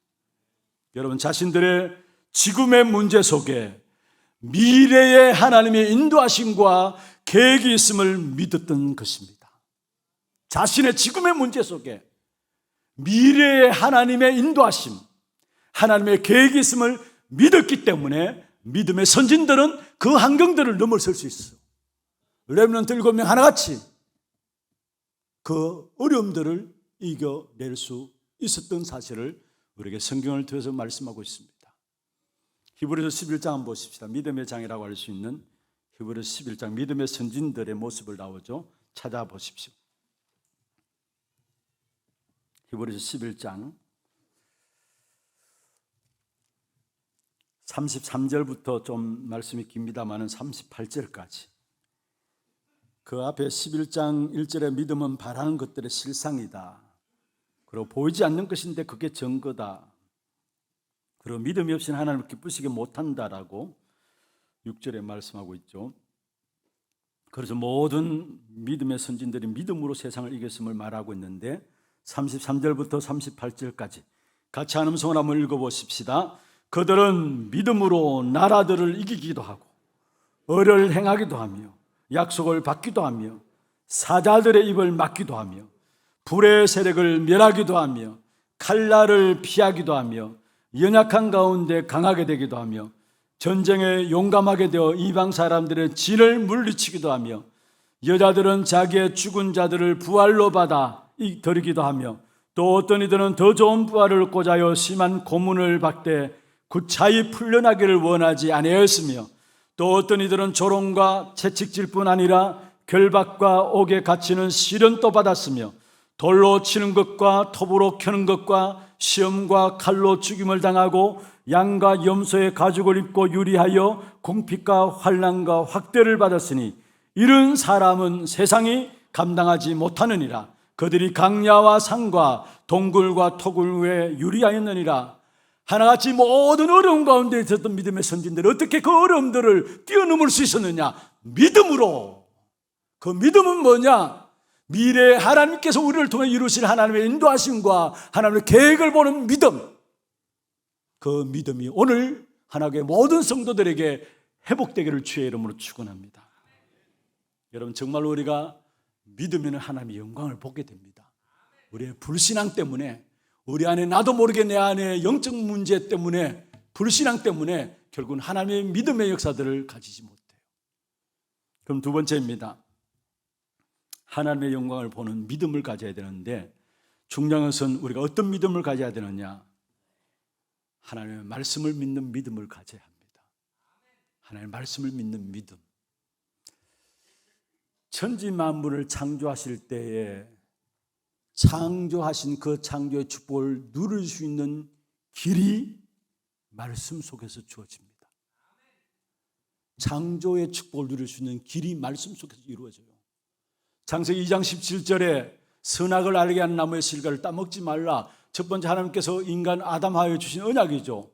여러분 자신들의 지금의 문제 속에 미래의 하나님의 인도하심과 계획이 있음을 믿었던 것입니다. 자신의 지금의 문제 속에 미래의 하나님의 인도하심, 하나님의 계획이 있음을 믿었기 때문에 믿음의 선진들은 그 환경들을 넘어설 수 있어요. 렘넌트 7명 하나같이 그 어려움들을 이겨낼 수 있었던 사실을 우리에게 성경을 통해서 말씀하고 있습니다. 히브리서 11장 한번 보십시다. 믿음의 장이라고 할 수 있는 히브리서 11장 믿음의 선진들의 모습을 나오죠. 찾아보십시오. 히브리서 11장 33절부터 좀 말씀이 깁니다마는 38절까지 그 앞에 11장 1절에 믿음은 바라는 것들의 실상이다. 그리고 보이지 않는 것인데 그게 증거다. 그리고 믿음이 없이는 하나님을 기쁘시게 못한다라고 6절에 말씀하고 있죠. 그래서 모든 믿음의 선진들이 믿음으로 세상을 이겼음을 말하고 있는데 33절부터 38절까지 같이 한 음성을 한번 읽어보십시다. 그들은 믿음으로 나라들을 이기기도 하고 의를 행하기도 하며 약속을 받기도 하며 사자들의 입을 막기도 하며 불의 세력을 멸하기도 하며 칼날을 피하기도 하며 연약한 가운데 강하게 되기도 하며 전쟁에 용감하게 되어 이방 사람들의 진을 물리치기도 하며 여자들은 자기의 죽은 자들을 부활로 받아 드리기도 하며 또 어떤 이들은 더 좋은 부활을 꽂아여 심한 고문을 받되 구차히 풀려나기를 원하지 아니하였으며 또 어떤 이들은 조롱과 채찍질 뿐 아니라 결박과 옥에 갇히는 시련도 받았으며 돌로 치는 것과 톱으로 켜는 것과 시험과 칼로 죽임을 당하고 양과 염소의 가죽을 입고 유리하여 공핍과 환난과 확대를 받았으니 이런 사람은 세상이 감당하지 못하느니라. 그들이 강야와 산과 동굴과 토굴 위에 유리하였느니라. 하나같이 모든 어려움 가운데 있었던 믿음의 선진들이 어떻게 그 어려움들을 뛰어넘을 수 있었느냐? 믿음으로. 그 믿음은 뭐냐? 미래에 하나님께서 우리를 통해 이루실 하나님의 인도하심과 하나님의 계획을 보는 믿음. 그 믿음이 오늘 하나님의 모든 성도들에게 회복되기를 주의 이름으로 축원합니다. 여러분 정말 우리가 믿으면 하나님의 영광을 보게 됩니다. 우리의 불신앙 때문에 우리 안에 나도 모르게 내 안에 영적 문제 때문에 불신앙 때문에 결국은 하나님의 믿음의 역사들을 가지지 못해요. 그럼 두 번째입니다. 하나님의 영광을 보는 믿음을 가져야 되는데 중요한 것은 우리가 어떤 믿음을 가져야 되느냐? 하나님의 말씀을 믿는 믿음을 가져야 합니다. 하나님의 말씀을 믿는 믿음. 천지 만물을 창조하실 때에 창조하신 그 창조의 축복을 누릴 수 있는 길이 말씀 속에서 주어집니다. 창조의 축복을 누릴 수 있는 길이 말씀 속에서 이루어져요. 창세기 2장 17절에 선악을 알게 하는 나무의 실과를 따먹지 말라. 첫 번째 하나님께서 인간 아담하에 주신 언약이죠.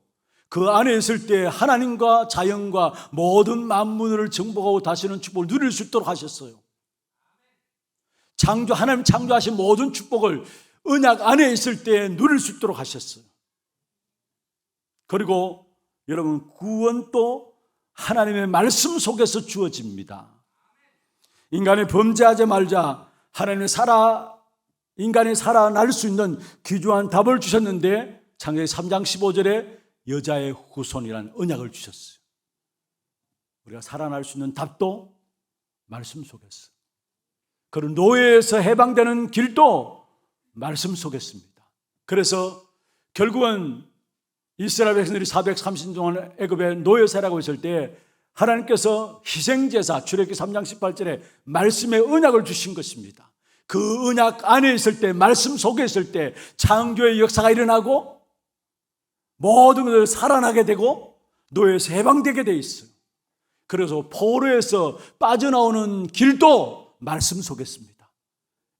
그 안에 있을 때 하나님과 자연과 모든 만물을 정복하고 다시는 축복을 누릴 수 있도록 하셨어요. 하나님 창조하신 모든 축복을 언약 안에 있을 때 누릴 수 있도록 하셨어요. 그리고 여러분 구원도 하나님의 말씀 속에서 주어집니다. 인간이 범죄하지 말자 인간이 살아날 수 있는 귀중한 답을 주셨는데 창세기 3장 15절에 여자의 후손이라는 언약을 주셨어요. 우리가 살아날 수 있는 답도 말씀 속에서, 그리고 노예에서 해방되는 길도 말씀 속에 있습니다. 그래서 결국은 이스라엘 백성들이 430년 동안 애굽에 노예 살아가고 있을 때 하나님께서 희생제사 출애굽기 3장 18절에 말씀의 언약을 주신 것입니다. 그 언약 안에 있을 때, 말씀 속에 있을 때 창조의 역사가 일어나고 모든 것을 살아나게 되고 노예에서 해방되게 돼 있어요. 그래서 포로에서 빠져나오는 길도 말씀 속에 있습니다.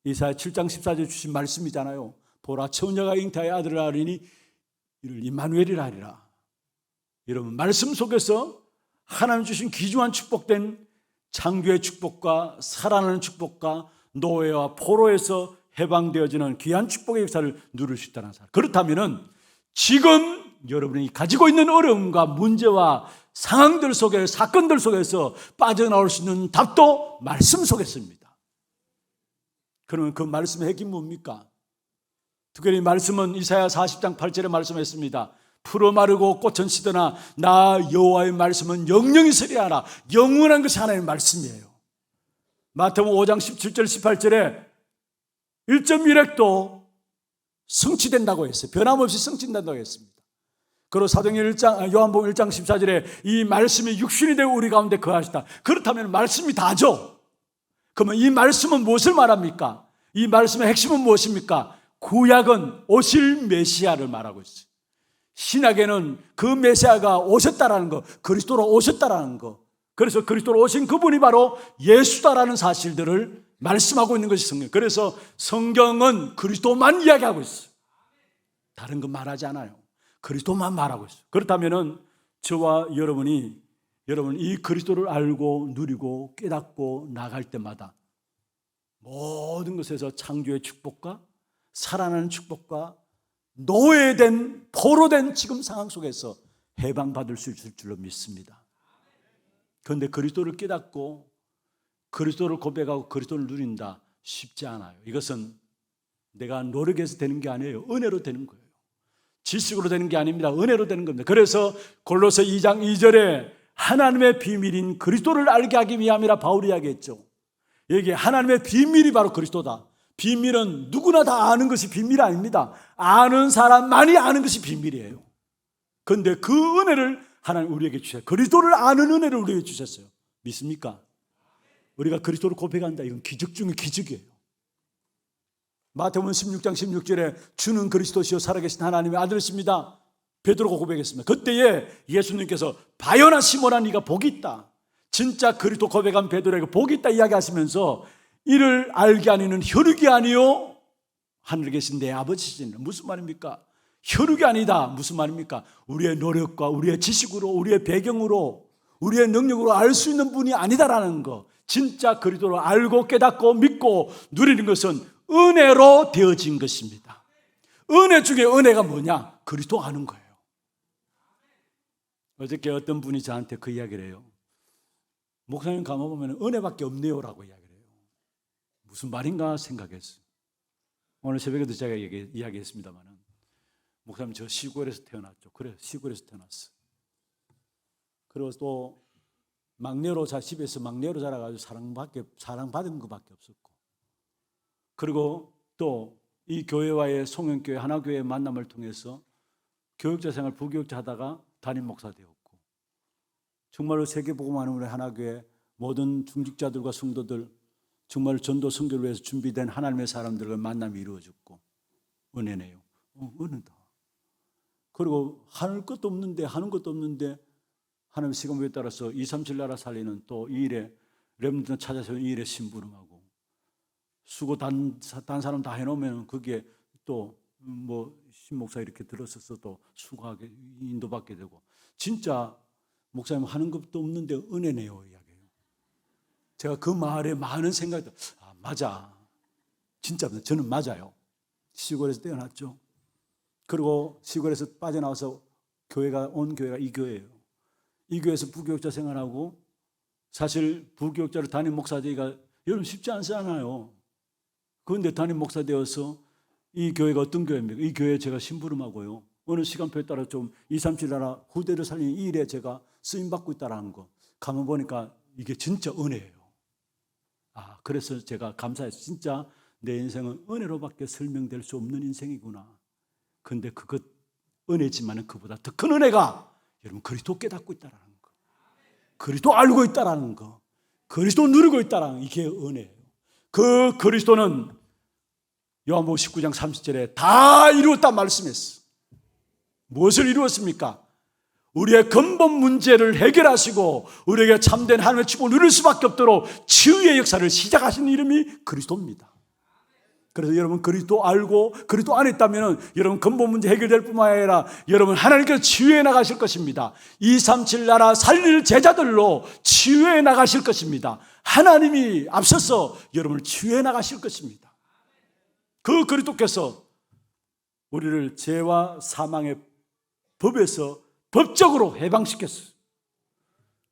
이사야 7장 14절에 주신 말씀이잖아요. 보라 처녀가 잉태하여 아들을 낳으리니 이를 임마누엘이라 하리라. 여러분 말씀 속에서 하나님 주신 귀중한 축복된 창조의 축복과 살아나는 축복과 노예와 포로에서 해방되어지는 귀한 축복의 역사를 누릴 수 있다는 사실. 그렇다면은 지금 여러분이 가지고 있는 어려움과 문제와 상황들 속에, 사건들 속에서 빠져나올 수 있는 답도 말씀 속에 있습니다. 그러면 그 말씀의 핵이 뭡니까? 특별히 말씀은 이사야 40장 8절에 말씀했습니다. 풀어 마르고 꽃은 시드나 나 여호와의 말씀은 영영이 서리하라. 영원한 것이 하나님의 말씀이에요. 마태복음 5장 17절 18절에 1.1핵도 성취된다고 했어요. 변함없이 성취된다고 했습니다. 그리고 사도행전 1장, 요한복음 1장 14절에 이 말씀이 육신이 되고 우리 가운데 거하시다. 그렇다면 말씀이 다죠. 그러면 이 말씀은 무엇을 말합니까? 이 말씀의 핵심은 무엇입니까? 구약은 오실 메시아를 말하고 있어요. 신약에는 그 메시아가 오셨다라는 거, 그리스도로 오셨다라는 거. 그래서 그리스도로 오신 그분이 바로 예수다라는 사실들을 말씀하고 있는 것이 성경. 그래서 성경은 그리스도만 이야기하고 있어요. 다른 건 말하지 않아요. 그리스도만 말하고 있어요. 그렇다면은 저와 여러분이 이 그리스도를 알고 누리고 깨닫고 나갈 때마다 모든 것에서 창조의 축복과 살아나는 축복과 노예된 포로된 지금 상황 속에서 해방받을 수 있을 줄로 믿습니다. 그런데 그리스도를 깨닫고 그리스도를 고백하고 그리스도를 누린다 쉽지 않아요. 이것은 내가 노력해서 되는 게 아니에요. 은혜로 되는 거예요. 지식으로 되는 게 아닙니다. 은혜로 되는 겁니다. 그래서 골로새 2장 2절에 하나님의 비밀인 그리스도를 알게 하기 위함이라 바울이 이야기했죠. 여기 하나님의 비밀이 바로 그리스도다. 비밀은 누구나 다 아는 것이 비밀이 아닙니다. 아는 사람만이 아는 것이 비밀이에요. 그런데 그 은혜를 하나님 우리에게 주셨어요. 그리스도를 아는 은혜를 우리에게 주셨어요. 믿습니까? 우리가 그리스도를 고백한다. 이건 기적 중의 기적이에요. 마태복음 16장 16절에 주는 그리스도시요 살아계신 하나님의 아들이십니다. 베드로가 고백했습니다. 그때에 예수님께서 바요나 시몬아 네가 복이 있다. 진짜 그리스도 고백한 베드로에게 복이 있다 이야기하시면서 이를 알게 하니는 혈육이 아니요 하늘에 계신 내 아버지시니. 무슨 말입니까? 혈육이 아니다. 무슨 말입니까? 우리의 노력과 우리의 지식으로 우리의 배경으로 우리의 능력으로 알 수 있는 분이 아니다라는 거. 진짜 그리스도를 알고 깨닫고 믿고 누리는 것은 은혜로 되어진 것입니다. 은혜 중에 은혜가 뭐냐? 그리스도 아는 거예요. 어저께 어떤 분이 저한테 그 이야기를 해요. 목사님 가만보면 은혜밖에 없네요 라고 이야기를 해요. 무슨 말인가 생각했어요. 오늘 새벽에도 제가 이야기했습니다만 목사님 저 시골에서 태어났죠. 그래 시골에서 태어났어. 그리고 또 막내로 집에서 막내로 자라가지고 사랑받은 것밖에 없었고, 그리고 또 이 교회와의 송영교회 하나교회의 만남을 통해서 교육자 생활 부교육자 하다가 담임 목사 되었고, 정말로 세계복음하는 우리 하나교회 모든 중직자들과 성도들 정말 전도 선교를 위해서 준비된 하나님의 사람들과 만남이 이루어졌고 은혜네요. 은혜다. 그리고 하는 것도 없는데 하나님 시간표에 따라서 237 나라 살리는 또 이 일에 렘넌트 찾아서 이 일에 심부름하고 수고 단 사람 다 해놓으면 거기에 또 뭐 신목사 이렇게 들었어서 또 수고하게 인도받게 되고, 진짜 목사님 하는 것도 없는데 은혜네요 이야기예요. 제가 그 말에 많은 생각이 맞아. 진짜 저는 맞아요. 시골에서 태어났죠. 그리고 시골에서 빠져나와서 온 교회가 이 교회예요. 이 교회에서 부교육자 생활하고, 사실 부교육자로 담임 목사 되기가 여러분 쉽지 않잖아요. 그런데 담임 목사 되어서 이 교회가 어떤 교회입니까? 이 교회에 제가 심부름하고요. 어느 시간표에 따라 좀 237 나라 후대를 살리는 이 일에 제가 쓰임받고 있다는 거 가만 보니까 이게 진짜 은혜예요. 그래서 제가 감사해서 진짜 내 인생은 은혜로밖에 설명될 수 없는 인생이구나. 그런데 그것 은혜지만은 그보다 더 큰 은혜가 여러분 그리스도 깨닫고 있다는 거, 그리스도 알고 있다는 거, 그리스도 누리고 있다는 이게 은혜예요. 그 그리스도는 요한복음 19장 30절에 다 이루었다 말씀했어. 무엇을 이루었습니까? 우리의 근본 문제를 해결하시고 우리에게 참된 하나님의 축복을 누릴 수밖에 없도록 치유의 역사를 시작하신 이름이 그리스도입니다. 그래서 여러분 그리스도 알고 그리스도 안에 있다면 여러분 근본 문제 해결될 뿐만 아니라 여러분 하나님께서 치유해 나가실 것입니다. 237 나라 살릴 제자들로 치유해 나가실 것입니다. 하나님이 앞서서 여러분을 치유해 나가실 것입니다. 그 그리스도께서 우리를 죄와 사망의 법에서 법적으로 해방시켰어요.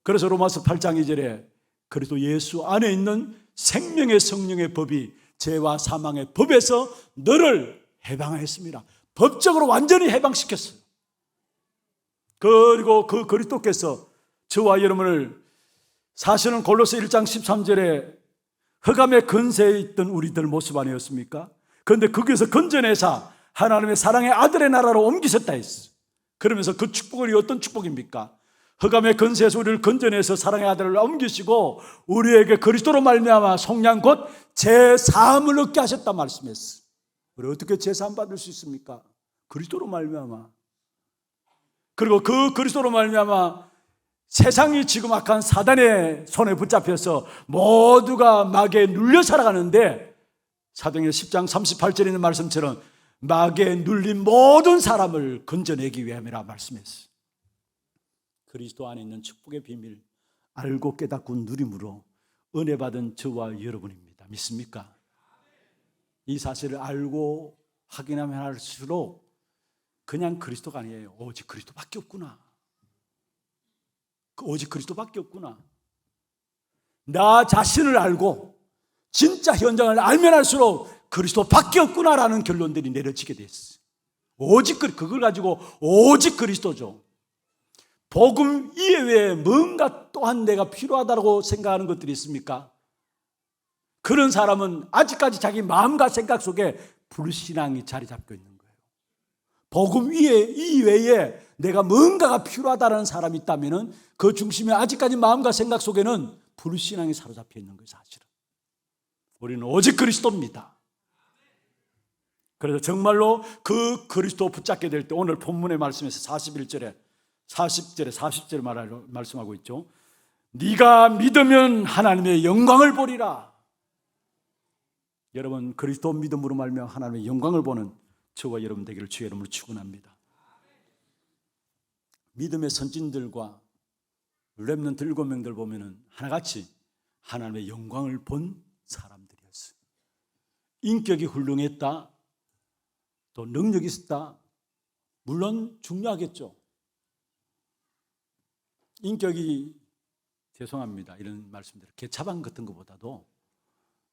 그래서 로마서 8장 2절에 그리스도 예수 안에 있는 생명의 성령의 법이 죄와 사망의 법에서 너를 해방하였습니다. 법적으로 완전히 해방시켰어요. 그리고 그 그리스도께서 저와 여러분을, 사실은 골로새 1장 13절에 흑암의 근세에 있던 우리들 모습 아니었습니까? 그런데 거기에서 건져내사 하나님의 사랑의 아들의 나라로 옮기셨다 했어요. 그러면서 그 축복이 어떤 축복입니까? 흑암의 근세에서 우리를 건져내서 사랑의 아들을 옮기시고 우리에게 그리스도로 말미암아 속량 곧 제사함을 얻게 하셨다 말씀했어요. 우리 어떻게 제사함 받을 수 있습니까? 그리스도로 말미암아. 그리고 그 그리스도로 말미암아 세상이 지금 악한 사단의 손에 붙잡혀서 모두가 마귀에 눌려 살아가는데, 사도행전 10장 38절에 있는 말씀처럼 마귀에 눌린 모든 사람을 건져내기 위함이라 말씀했어요. 그리스도 안에 있는 축복의 비밀 알고 깨닫고 누림으로 은혜 받은 저와 여러분입니다. 믿습니까? 이 사실을 알고 확인하면 할수록 그냥 그리스도가 아니에요. 오직 그리스도밖에 없구나. 오직 그리스도밖에 없구나. 나 자신을 알고 진짜 현장을 알면 할수록 그리스도밖에 없구나라는 결론들이 내려지게 됐어요. 오직 그걸 가지고 오직 그리스도죠. 복음 이외에 뭔가 또한 내가 필요하다고 생각하는 것들이 있습니까? 그런 사람은 아직까지 자기 마음과 생각 속에 불신앙이 자리 잡고 있는 거예요. 복음 이외에 내가 뭔가가 필요하다는 사람이 있다면 그 중심에 아직까지 마음과 생각 속에는 불신앙이 사로잡혀 있는 거예요. 사실은 우리는 오직 그리스도입니다. 그래서 정말로 그 그리스도 붙잡게 될 때, 오늘 본문의 말씀에서 41절에 40절에 말씀하고 있죠. 네가 믿으면 하나님의 영광을 보리라. 여러분, 그리스도 믿음으로 말미암아 하나님의 영광을 보는 저와 여러분 되기를 주의 이름으로 축원합니다. 믿음의 선진들과 렘넌트 7명들 보면은 하나같이 하나님의 영광을 본 사람들이었어요. 인격이 훌륭했다, 또 능력이 있었다, 물론 중요하겠죠. 인격이, 죄송합니다, 이런 말씀들, 개차반 같은 것보다도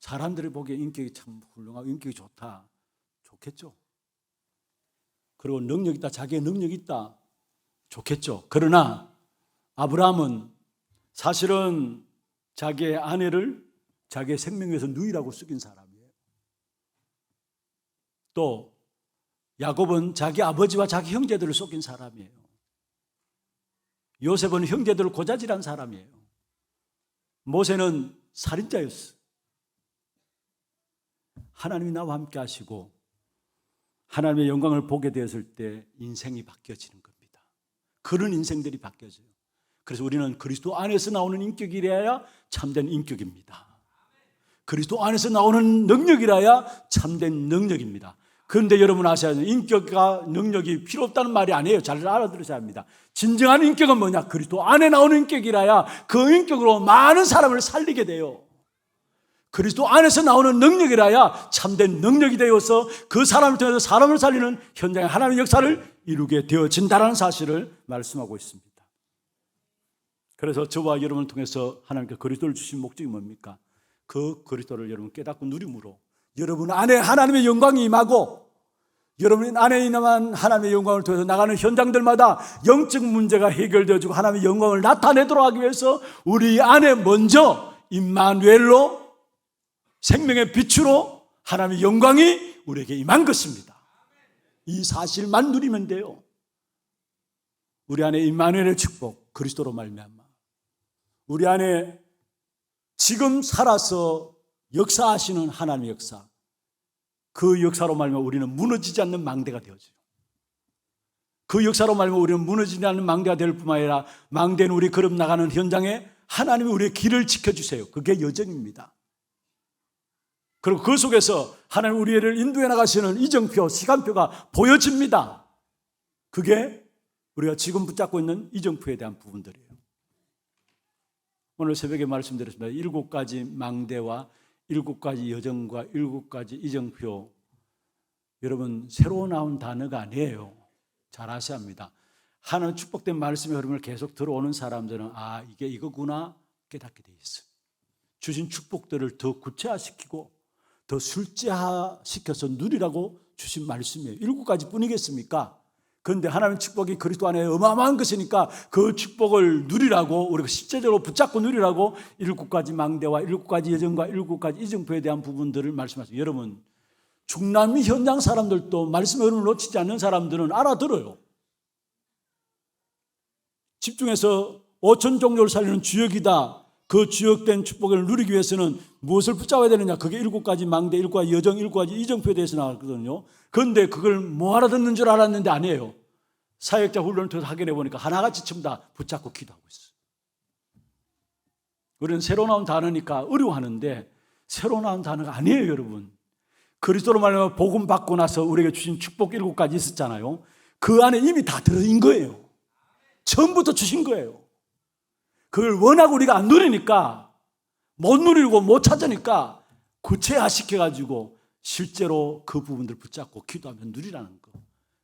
사람들이 보기에 인격이 참 훌륭하고 인격이 좋다, 좋겠죠. 그리고 능력 있다, 자기의 능력 있다, 좋겠죠. 그러나 아브라함은 사실은 자기의 아내를 자기의 생명 위해서 누이라고 속인 사람이에요. 또 야곱은 자기 아버지와 자기 형제들을 속인 사람이에요. 요셉은 형제들을 고자질한 사람이에요. 모세는 살인자였어요. 하나님이 나와 함께 하시고 하나님의 영광을 보게 되었을 때 인생이 바뀌어지는 겁니다. 그런 인생들이 바뀌어져요. 그래서 우리는 그리스도 안에서 나오는 인격이라야 참된 인격입니다. 그리스도 안에서 나오는 능력이라야 참된 능력입니다. 그런데 여러분 아셔야 돼요. 인격과 능력이 필요 없다는 말이 아니에요. 잘 알아들으셔야 합니다. 진정한 인격은 뭐냐? 그리스도 안에 나오는 인격이라야 그 인격으로 많은 사람을 살리게 돼요. 그리스도 안에서 나오는 능력이라야 참된 능력이 되어서 그 사람을 통해서 사람을 살리는 현장의 하나님의 역사를 이루게 되어진다는 사실을 말씀하고 있습니다. 그래서 저와 여러분을 통해서 하나님께 그리스도를 주신 목적이 뭡니까? 그 그리스도를 여러분 깨닫고 누림으로 여러분 안에 하나님의 영광이 임하고 여러분 안에 있는 하나님의 영광을 통해서 나가는 현장들마다 영적 문제가 해결되어지고 하나님의 영광을 나타내도록 하기 위해서 우리 안에 먼저 임마누엘로 생명의 빛으로 하나님의 영광이 우리에게 임한 것입니다. 이 사실만 누리면 돼요. 우리 안에 임마누엘의 축복, 그리스도로 말미암아 우리 안에 지금 살아서 역사하시는 하나님의 역사, 그 역사로 말미암아 우리는 무너지지 않는 망대가 되어져요. 그 역사로 말미암아 우리는 무너지지 않는 망대가 될 뿐만 아니라 망대는 우리 걸음 나가는 현장에 하나님이 우리의 길을 지켜주세요. 그게 여정입니다. 그리고 그 속에서 하나님 우리를 인도해 나가시는 이정표, 시간표가 보여집니다. 그게 우리가 지금 붙잡고 있는 이정표에 대한 부분들이에요. 오늘 새벽에 말씀드렸습니다. 7가지 망대와 7가지 여정과 7가지 이정표, 여러분 새로 나온 단어가 아니에요. 잘 아셔야 합니다. 하나님 축복된 말씀의 흐름을 계속 들어오는 사람들은 이게 이거구나 깨닫게 돼 있어요. 주신 축복들을 더 구체화시키고 더 실제화시켜서 누리라고 주신 말씀이에요. 7가지 뿐이겠습니까? 그런데 하나님의 축복이 그리스도 안에 어마어마한 것이니까 그 축복을 누리라고, 우리가 실제적으로 붙잡고 누리라고 7가지 망대와 7가지 여정과 7가지 이정표에 대한 부분들을 말씀하세요. 여러분, 중남미 현장 사람들도 말씀의 흐름을 놓치지 않는 사람들은 알아들어요. 집중해서 5천 종족을 살리는 주역이다. 그 주역된 축복을 누리기 위해서는 무엇을 붙잡아야 되느냐? 그게 7가지 망대, 7가지 여정, 7가지 이정표에 대해서 나왔거든요. 그런데 그걸 뭐 알아듣는 줄 알았는데 아니에요. 사역자 훈련을 통해서 확인해 보니까 하나같이 전부 다 붙잡고 기도하고 있어요. 우리는 새로 나온 단어니까 어려워하는데 새로 나온 단어가 아니에요, 여러분. 그리스도로 말하면 복음 받고 나서 우리에게 주신 축복 7가지 있었잖아요. 그 안에 이미 다 들어인 거예요. 처음부터 주신 거예요. 그걸 원하고 우리가 안 누리니까, 못 누리고 못 찾으니까 구체화시켜가지고 실제로 그 부분들 붙잡고 기도하면 누리라는 거.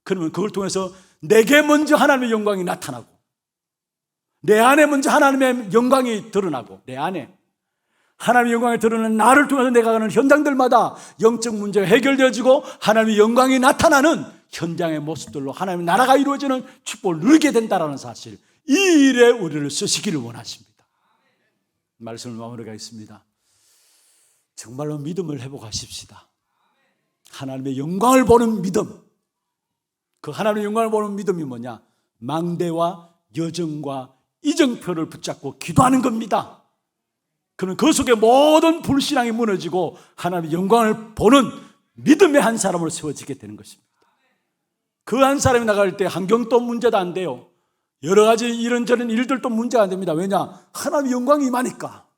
그러면 그걸 통해서 내게 먼저 하나님의 영광이 나타나고, 내 안에 먼저 하나님의 영광이 드러나고, 내 안에 하나님의 영광이 드러나는 나를 통해서 내가 가는 현장들마다 영적 문제가 해결되어지고 하나님의 영광이 나타나는 현장의 모습들로 하나님의 나라가 이루어지는 축복을 누리게 된다는 사실, 이 일에 우리를 쓰시기를 원하십니다. 말씀을 마무리하겠습니다. 정말로 믿음을 회복하십시다. 하나님의 영광을 보는 믿음. 그 하나님의 영광을 보는 믿음이 뭐냐? 망대와 여정과 이정표를 붙잡고 기도하는 겁니다. 그러면 그 속에 모든 불신앙이 무너지고 하나님의 영광을 보는 믿음의 한 사람으로 세워지게 되는 것입니다. 그 한 사람이 나갈 때 환경도 문제도 안 돼요. 여러 가지 이런저런 일들도 문제가 안 됩니다. 왜냐? 하나님의 영광이 임하니까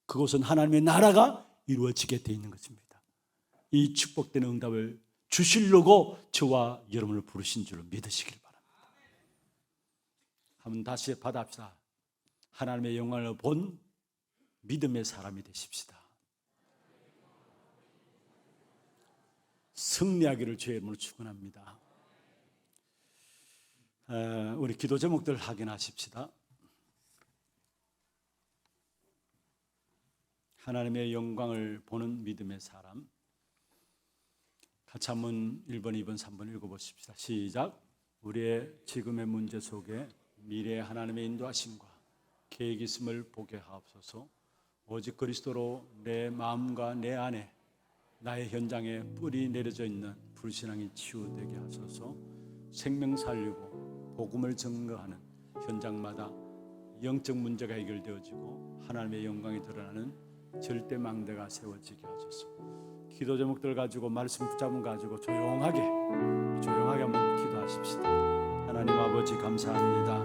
그곳은 하나님의 나라가 이루어지게 되어 있는 것입니다. 이 축복된 응답을 주시려고 저와 여러분을 부르신 줄을 믿으시길 바랍니다. 한번 다시 받아합시다. 하나님의 영광을 본 믿음의 사람이 되십시다. 승리하기를 주의 이름으로 축원합니다. 우리 기도 제목들 확인하십시다. 하나님의 영광을 보는 믿음의 사람. 같이 한번 1번, 2번, 3번 읽어보십시다. 시작. 우리의 지금의 문제 속에 미래의 하나님의 인도하심과 계획이 있음을 보게 하옵소서. 오직 그리스도로 내 마음과 내 안에 나의 현장에 뿌리 내려져 있는 불신앙이 치유되게 하소서. 생명 살리고 복음을 증거하는 현장마다 영적 문제가 해결되어지고 하나님의 영광이 드러나는 절대 망대가 세워지게 하소서. 기도 제목들 가지고 말씀 붙잡음 가지고 조용하게 한번 기도하십시다. 하나님 아버지 감사합니다.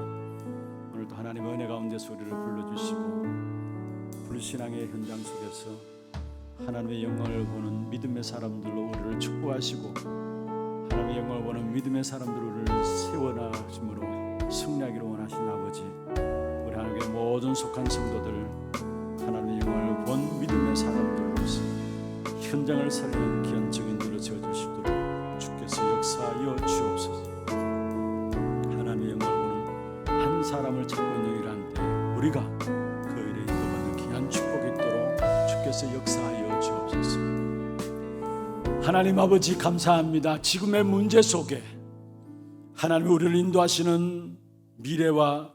오늘도 하나님의 은혜 가운데서 우리를 불러주시고 불신앙의 현장 속에서 하나님의 영광을 보는 믿음의 사람들로 우리를 축복하시고 하나님의 영광을 보는 믿음의 사람들을 세워나심으로 승리하기를 원하신 아버지, 우리 하나님의 모든 속한 성도들 하나님의 영광을 본 믿음의 사람들로서 현장을 살리는 귀한 증인들로 세워주시도록 주께서 역사하여 주옵소서. 하나님의 영광을 보는 한 사람을 찾고 있는 일한데 우리가 그 일에 인도받는 귀한 축복이 있도록 주께서 역사하여 주옵소서. 하나님 아버지 감사합니다. 지금의 문제 속에 하나님이 우리를 인도하시는 미래와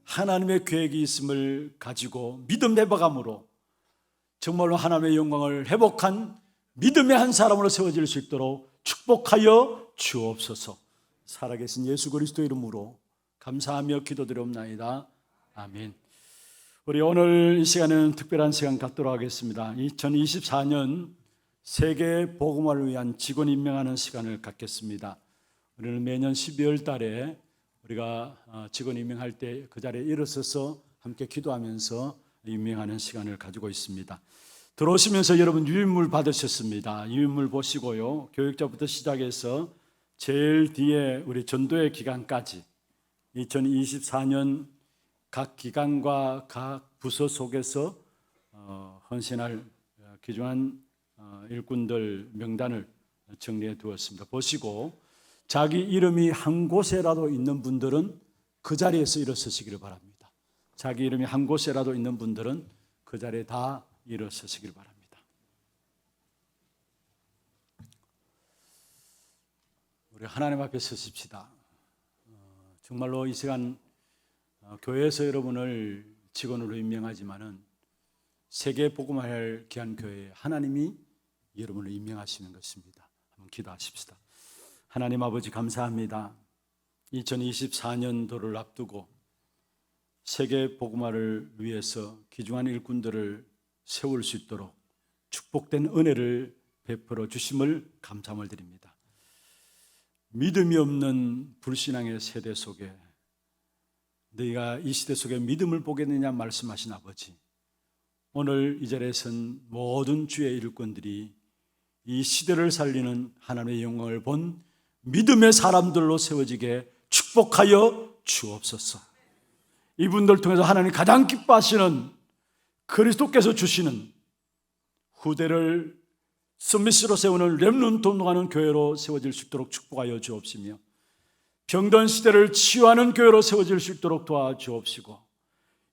하나님의 계획이 있음을 가지고 믿음 회복함으로 정말로 하나님의 영광을 회복한 믿음의 한 사람으로 세워질 수 있도록 축복하여 주옵소서. 살아계신 예수 그리스도 이름으로 감사하며 기도드리옵나이다. 아멘. 우리 오늘 이 시간에는 특별한 시간 갖도록 하겠습니다. 2024년 세계 복음화를 위한 직원 임명하는 시간을 갖겠습니다. 우리는 매년 12월 달에 우리가 직원 임명할 때 그 자리에 일어서서 함께 기도하면서 임명하는 시간을 가지고 있습니다. 들어오시면서 여러분 유인물 받으셨습니다. 유인물 보시고요. 교육자부터 시작해서 제일 뒤에 우리 전도의 기간까지 2024년 각 기관과 각 부서 속에서 헌신할 귀중한 일꾼들 명단을 정리해 두었습니다. 보시고 자기 이름이 한 곳에라도 있는 분들은 그 자리에서 일어서시기를 바랍니다. 자기 이름이 한 곳에라도 있는 분들은 그 자리에 다 일어서시기를 바랍니다. 우리 하나님 앞에 서십시다. 정말로 이 시간 교회에서 여러분을 직원으로 임명하지만은 세계 복음화할 귀한 교회에 하나님이 여러분을 임명하시는 것입니다. 한번 기도하십시다. 하나님 아버지 감사합니다. 2024년도를 앞두고 세계 복음화를 위해서 귀중한 일꾼들을 세울 수 있도록 축복된 은혜를 베풀어 주심을 감사함을 드립니다. 믿음이 없는 불신앙의 세대 속에 너희가 이 시대 속에 믿음을 보겠느냐 말씀하신 아버지, 오늘 이 자리에 선 모든 주의 일꾼들이 이 시대를 살리는 하나님의 영광을 본 믿음의 사람들로 세워지게 축복하여 주옵소서. 이분들 통해서 하나님 가장 기뻐하시는 그리스도께서 주시는 후대를 서밋으로 세우는 렘넌트 운동하는 교회로 세워질 수 있도록 축복하여 주옵시며, 병든 시대를 치유하는 교회로 세워질 수 있도록 도와주옵시고,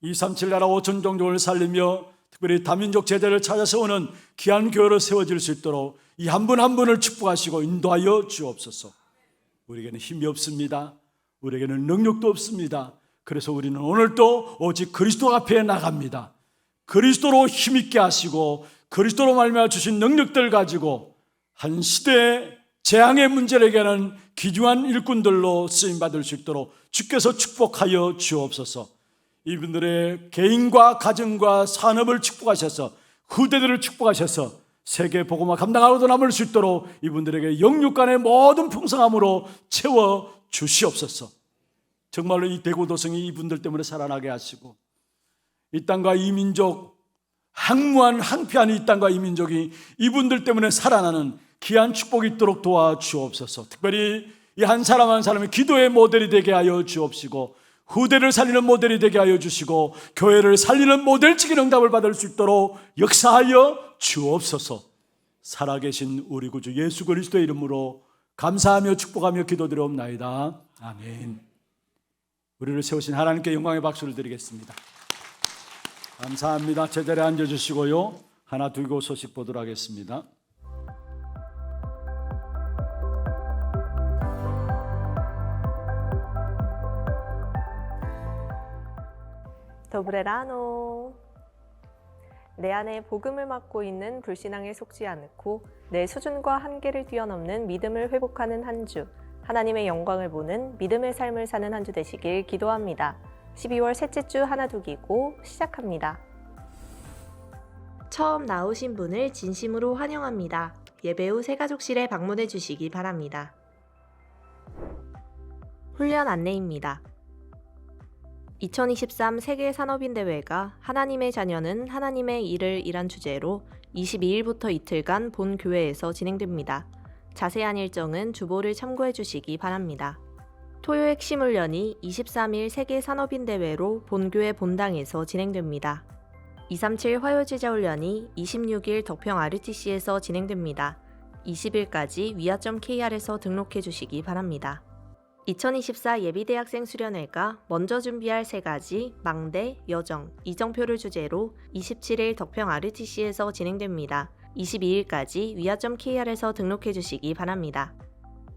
237 나라 5천 종족을 살리며 특별히 다민족 제자를 찾아 세우는 귀한 교회로 세워질 수 있도록 이 한 분 한 분을 축복하시고 인도하여 주옵소서. 우리에게는 힘이 없습니다. 우리에게는 능력도 없습니다. 그래서 우리는 오늘도 오직 그리스도 앞에 나갑니다. 그리스도로 힘있게 하시고 그리스도로 말미암아 주신 능력들 가지고 한 시대의 재앙의 문제를 해결하는 귀중한 일꾼들로 쓰임받을 수 있도록 주께서 축복하여 주옵소서. 이분들의 개인과 가정과 산업을 축복하셔서 후대들을 축복하셔서 세계 복음화 감당하고도 남을 수 있도록 이분들에게 영육간의 모든 풍성함으로 채워 주시옵소서. 정말로 이 대구도성이 이분들 때문에 살아나게 하시고, 이 땅과 이 민족, 항무한 항피한 이 땅과 이 민족이 이분들 때문에 살아나는 귀한 축복이 있도록 도와주옵소서. 특별히 이 한 사람 한 사람이 기도의 모델이 되게 하여 주옵시고, 후대를 살리는 모델이 되게 하여 주시고, 교회를 살리는 모델적인 응답을 받을 수 있도록 역사하여 주옵소서. 살아계신 우리 구주 예수 그리스도의 이름으로 감사하며 축복하며 기도드리옵나이다. 아멘. 우리를 세우신 하나님께 영광의 박수를 드리겠습니다. 감사합니다. 제자리에 앉아주시고요, 하나 두고 소식 보도록 하겠습니다. 도브레라노. 내 안에 복음을 맡고 있는 불신앙에 속지 않고 내 수준과 한계를 뛰어넘는 믿음을 회복하는 한 주, 하나님의 영광을 보는 믿음의 삶을 사는 한 주 되시길 기도합니다. 12월 셋째 주 하나두기고 시작합니다. 처음 나오신 분을 진심으로 환영합니다. 예배 후 새가족실에 방문해 주시기 바랍니다. 훈련 안내입니다. 2023 세계산업인대회가 하나님의 자녀는 하나님의 일을 이란 주제로 22일부터 이틀간 본 교회에서 진행됩니다. 자세한 일정은 주보를 참고해 주시기 바랍니다. 토요 핵심 훈련이 23일 세계산업인대회로 본교회 본당에서 진행됩니다. 237 화요제자 훈련이 26일 덕평 RTC에서 진행됩니다. 20일까지 위아.kr에서 등록해 주시기 바랍니다. 2024 예비대학생 수련회가 먼저 준비할 3가지 망대, 여정, 이정표를 주제로 27일 덕평 RTC에서 진행됩니다. 22일까지 위아.kr에서 등록해 주시기 바랍니다.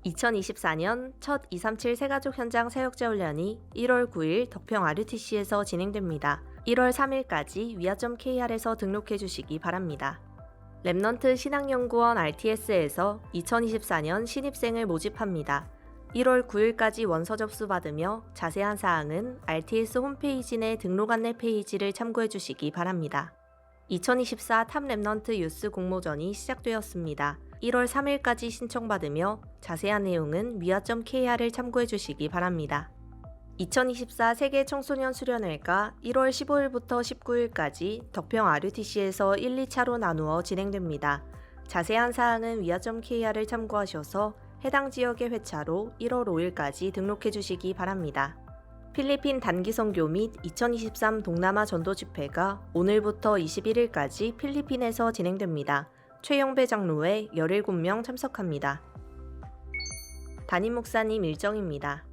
2024년 첫 237 새가족 현장 사역자 훈련이 1월 9일 덕평 RTC에서 진행됩니다. 1월 3일까지 위아.kr에서 등록해 주시기 바랍니다. 렘넌트 신학연구원 RTS에서 2024년 신입생을 모집합니다. 1월 9일까지 원서 접수받으며 자세한 사항은 RTS 홈페이지 내 등록 안내 페이지를 참고해 주시기 바랍니다. 2024 탑 렘넌트 유스 공모전이 시작되었습니다. 1월 3일까지 신청받으며 자세한 내용은 위아.kr을 참고해 주시기 바랍니다. 2024 세계 청소년 수련회가 1월 15일부터 19일까지 덕평 RUTC에서 1, 2차로 나누어 진행됩니다. 자세한 사항은 위아.kr을 참고하셔서 해당 지역의 회차로 1월 5일까지 등록해 주시기 바랍니다. 필리핀 단기 선교 및 2023 동남아 전도 집회가 오늘부터 21일까지 필리핀에서 진행됩니다. 최영배 장로 외 17명 참석합니다. 담임 목사님 일정입니다.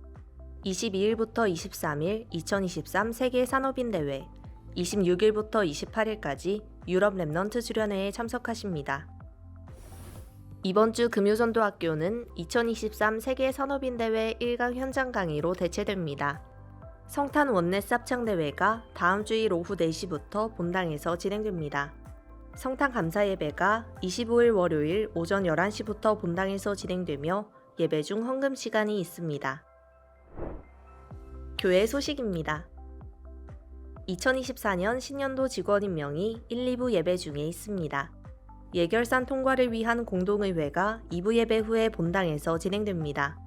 22일부터 23일 2023 세계 산업인 대회, 26일부터 28일까지 유럽 랩넌트 수련회에 참석하십니다. 이번 주 금요전도학교는 2023 세계 산업인 대회 1강 현장 강의로 대체됩니다. 성탄 원내 쌉창 대회가 다음 주일 오후 4시부터 본당에서 진행됩니다. 성탄 감사 예배가 25일 월요일 오전 11시부터 본당에서 진행되며 예배 중 헌금 시간이 있습니다. 교회 소식입니다. 2024년 신년도 직원 임명이 1, 2부 예배 중에 있습니다. 예결산 통과를 위한 공동의회가 2부 예배 후에 본당에서 진행됩니다.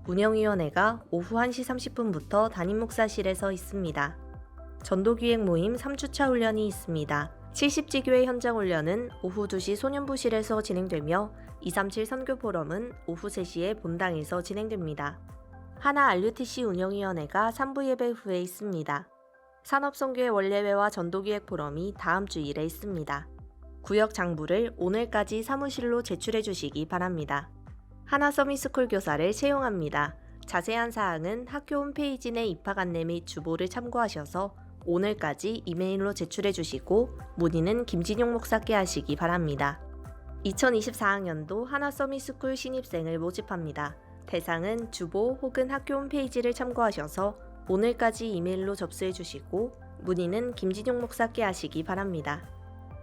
운영위원회가 오후 1시 30분부터 담임 목사실에서 있습니다. 전도기획 모임 3주차 훈련이 있습니다. 70지교회 현장 훈련은 오후 2시 소년부실에서 진행되며 237 선교 포럼은 오후 3시에 본당에서 진행됩니다. 하나 RUTC 운영위원회가 3부 예배 후에 있습니다. 산업선교회 원례회와 전도기획 포럼이 다음 주일에 있습니다. 구역 장부를 오늘까지 사무실로 제출해 주시기 바랍니다. 하나 서밋스쿨 교사를 채용합니다. 자세한 사항은 학교 홈페이지 내 입학 안내 및 주보를 참고하셔서 오늘까지 이메일로 제출해 주시고 문의는 김진용 목사께 하시기 바랍니다. 2024학년도 하나 서밋스쿨 신입생을 모집합니다. 대상은 주보 혹은 학교 홈페이지를 참고하셔서 오늘까지 이메일로 접수해 주시고 문의는 김진용 목사께 하시기 바랍니다.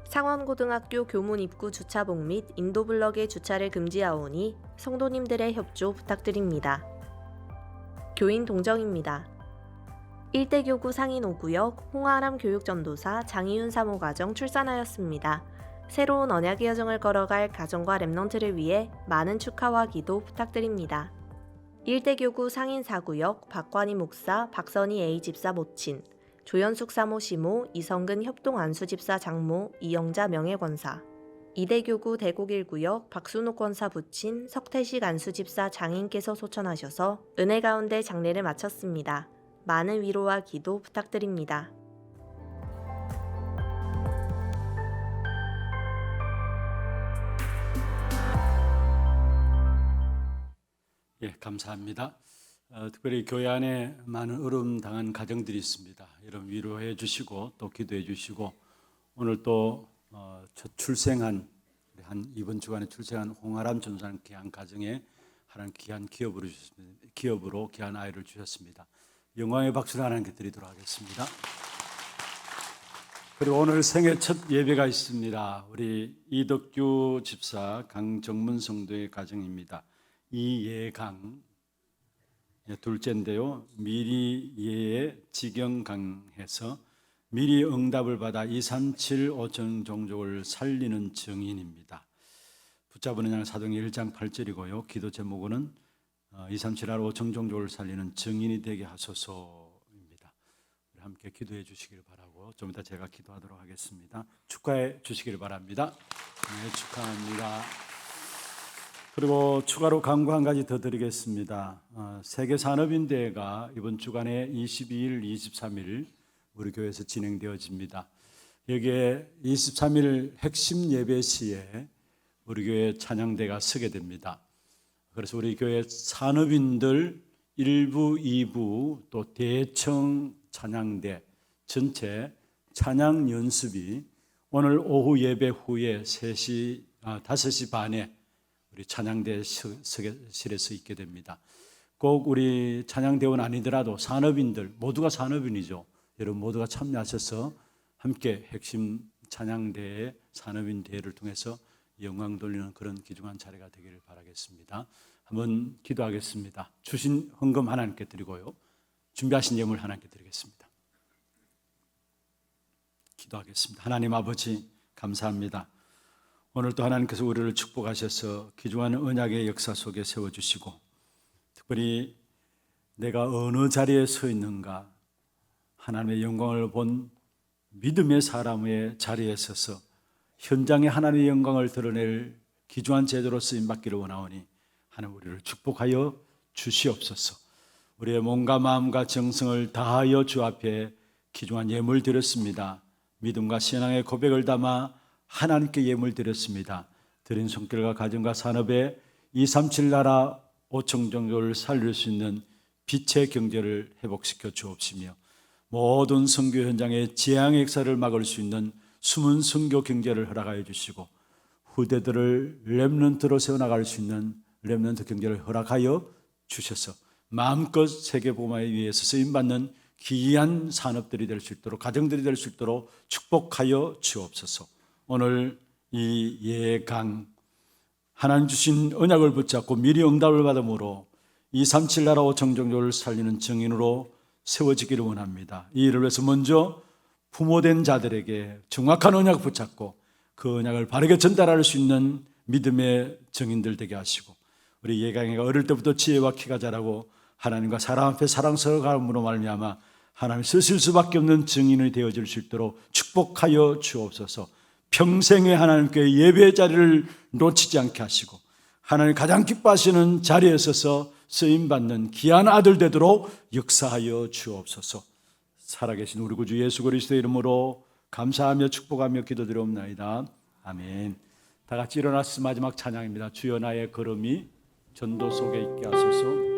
상원고등학교 교문 입구 주차복 및 인도블럭의 주차를 금지하오니 성도님들의 협조 부탁드립니다. 교인 동정입니다. 일대교구 상인 5구역 홍아람 교육전도사 장희윤 사모가정 출산하였습니다. 새로운 언약의 여정을 걸어갈 가정과 랩넌트를 위해 많은 축하와 기도 부탁드립니다. 일대교구 상인 4구역 박관희 목사, 박선희 A 집사 모친, 조현숙 사모 시모, 이성근 협동 안수 집사 장모, 이영자 명예권사, 이대교구 대곡 1구역 박순옥 권사 부친, 석태식 안수 집사 장인께서 소천하셔서 은혜 가운데 장례를 마쳤습니다. 많은 위로와 기도 부탁드립니다. 예, 감사합니다. 특별히 교회 안에 많은 어려움 당한 가정들이 있습니다. 여러분 위로해 주시고 또 기도해 주시고 오늘 또 첫 출생한 이번 주간에 출생한 홍아람 전도사님 귀한 가정에 하나님 귀한 기업으로 귀한 아이를 주셨습니다. 영광의 박수를 하나님께 드리도록 하겠습니다. 그리고 오늘 생애 첫 예배가 있습니다. 우리 이덕규 집사 강정문 성도의 가정입니다. 이예강 둘째인데요. 미리 예의 지경강에서 미리 응답을 받아 237 5천 종족을 살리는 증인입니다. 붙잡은 언약 사도행 1장 8절이고요. 기도 제목은 237R 5천 종족을 살리는 증인이 되게 하소서입니다. 우리 함께 기도해 주시길 바라고 좀 이따 제가 기도하도록 하겠습니다. 축하해 주시길 바랍니다. 네, 축하합니다. 그리고 추가로 광고 한 가지 더 드리겠습니다. 세계산업인대회가 이번 주간에 22일, 23일 우리 교회에서 진행되어집니다. 여기에 23일 핵심 예배 시에 우리 교회 찬양대가 서게 됩니다. 그래서 우리 교회 산업인들 1부, 2부 또 대청 찬양대 전체 찬양 연습이 오늘 오후 예배 후에 5시 반에 우리 찬양대실에서 있게 됩니다. 꼭 우리 찬양대원 아니더라도 산업인들 모두가 산업인이죠. 여러분 모두가 참여하셔서 함께 핵심 찬양대회 산업인 대회를 통해서 영광 돌리는 그런 귀중한 자리가 되기를 바라겠습니다. 한번 기도하겠습니다. 주신 헌금 하나님께 드리고요. 준비하신 예물 하나님께 드리겠습니다. 기도하겠습니다. 하나님 아버지 감사합니다. 오늘도 하나님께서 우리를 축복하셔서 귀중한 언약의 역사 속에 세워주시고 특별히 내가 어느 자리에 서 있는가 하나님의 영광을 본 믿음의 사람의 자리에 서서 현장에 하나님의 영광을 드러낼 귀중한 제도로 쓰임받기를 원하오니 하나님 우리를 축복하여 주시옵소서. 우리의 몸과 마음과 정성을 다하여 주 앞에 귀중한 예물 드렸습니다. 믿음과 신앙의 고백을 담아 하나님께 예물 드렸습니다. 드린 손길과 가정과 산업에 237 나라 5천 종교를 살릴 수 있는 빛의 경제를 회복시켜 주옵시며 모든 선교 현장의 재앙의 역사를 막을 수 있는 숨은 선교 경제를 허락하여 주시고 후대들을 렘넌트로 세워나갈 수 있는 렘넌트 경제를 허락하여 주셔서 마음껏 세계복음화에 위해서 쓰임받는 귀한 산업들이 될 수 있도록 가정들이 될 수 있도록 축복하여 주옵소서. 오늘 이 예강 하나님 주신 언약을 붙잡고 미리 응답을 받음으로 237 나라 5천 종교를 살리는 증인으로 세워지기를 원합니다. 이 일을 위해서 먼저 부모된 자들에게 정확한 언약을 붙잡고 그 언약을 바르게 전달할 수 있는 믿음의 증인들 되게 하시고 우리 예강이가 어릴 때부터 지혜와 키가 자라고 하나님과 사람 앞에 사랑스러움으로 말미암아 하나님 쓰실 수밖에 없는 증인이 되어질 수 있도록 축복하여 주옵소서. 평생에 하나님께 예배의 자리를 놓치지 않게 하시고 하나님 가장 기뻐하시는 자리에 서서 쓰임받는 귀한 아들 되도록 역사하여 주옵소서. 살아계신 우리 구주 예수 그리스도의 이름으로 감사하며 축복하며 기도드리옵나이다. 아멘. 다 같이 일어나서 마지막 찬양입니다. 주여 나의 걸음이 전도 속에 있게 하소서.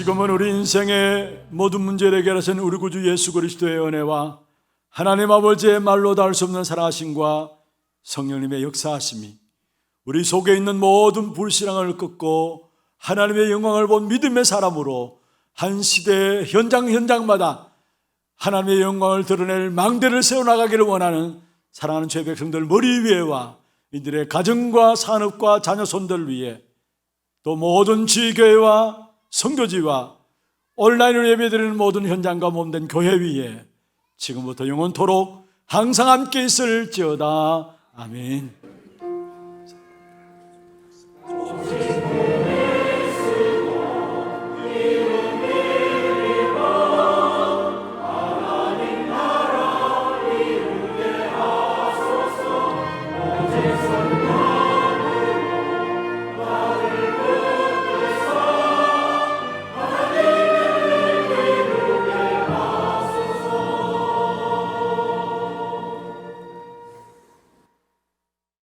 지금은 우리 인생의 모든 문제를 해결하신 우리 구주 예수 그리스도의 은혜와 하나님 아버지의 말로 닿을 수 없는 사랑하심과 성령님의 역사하심이 우리 속에 있는 모든 불신앙을 꺾고 하나님의 영광을 본 믿음의 사람으로 한 시대의 현장마다 하나님의 영광을 드러낼 망대를 세워나가기를 원하는 사랑하는 죄 백성들 머리 위에와 이들의 가정과 산업과 자녀손들 위에 또 모든 지교회와 선교지와 온라인으로 예배드리는 모든 현장과 몸된 교회 위에 지금부터 영원토록 항상 함께 있을지어다. 아멘.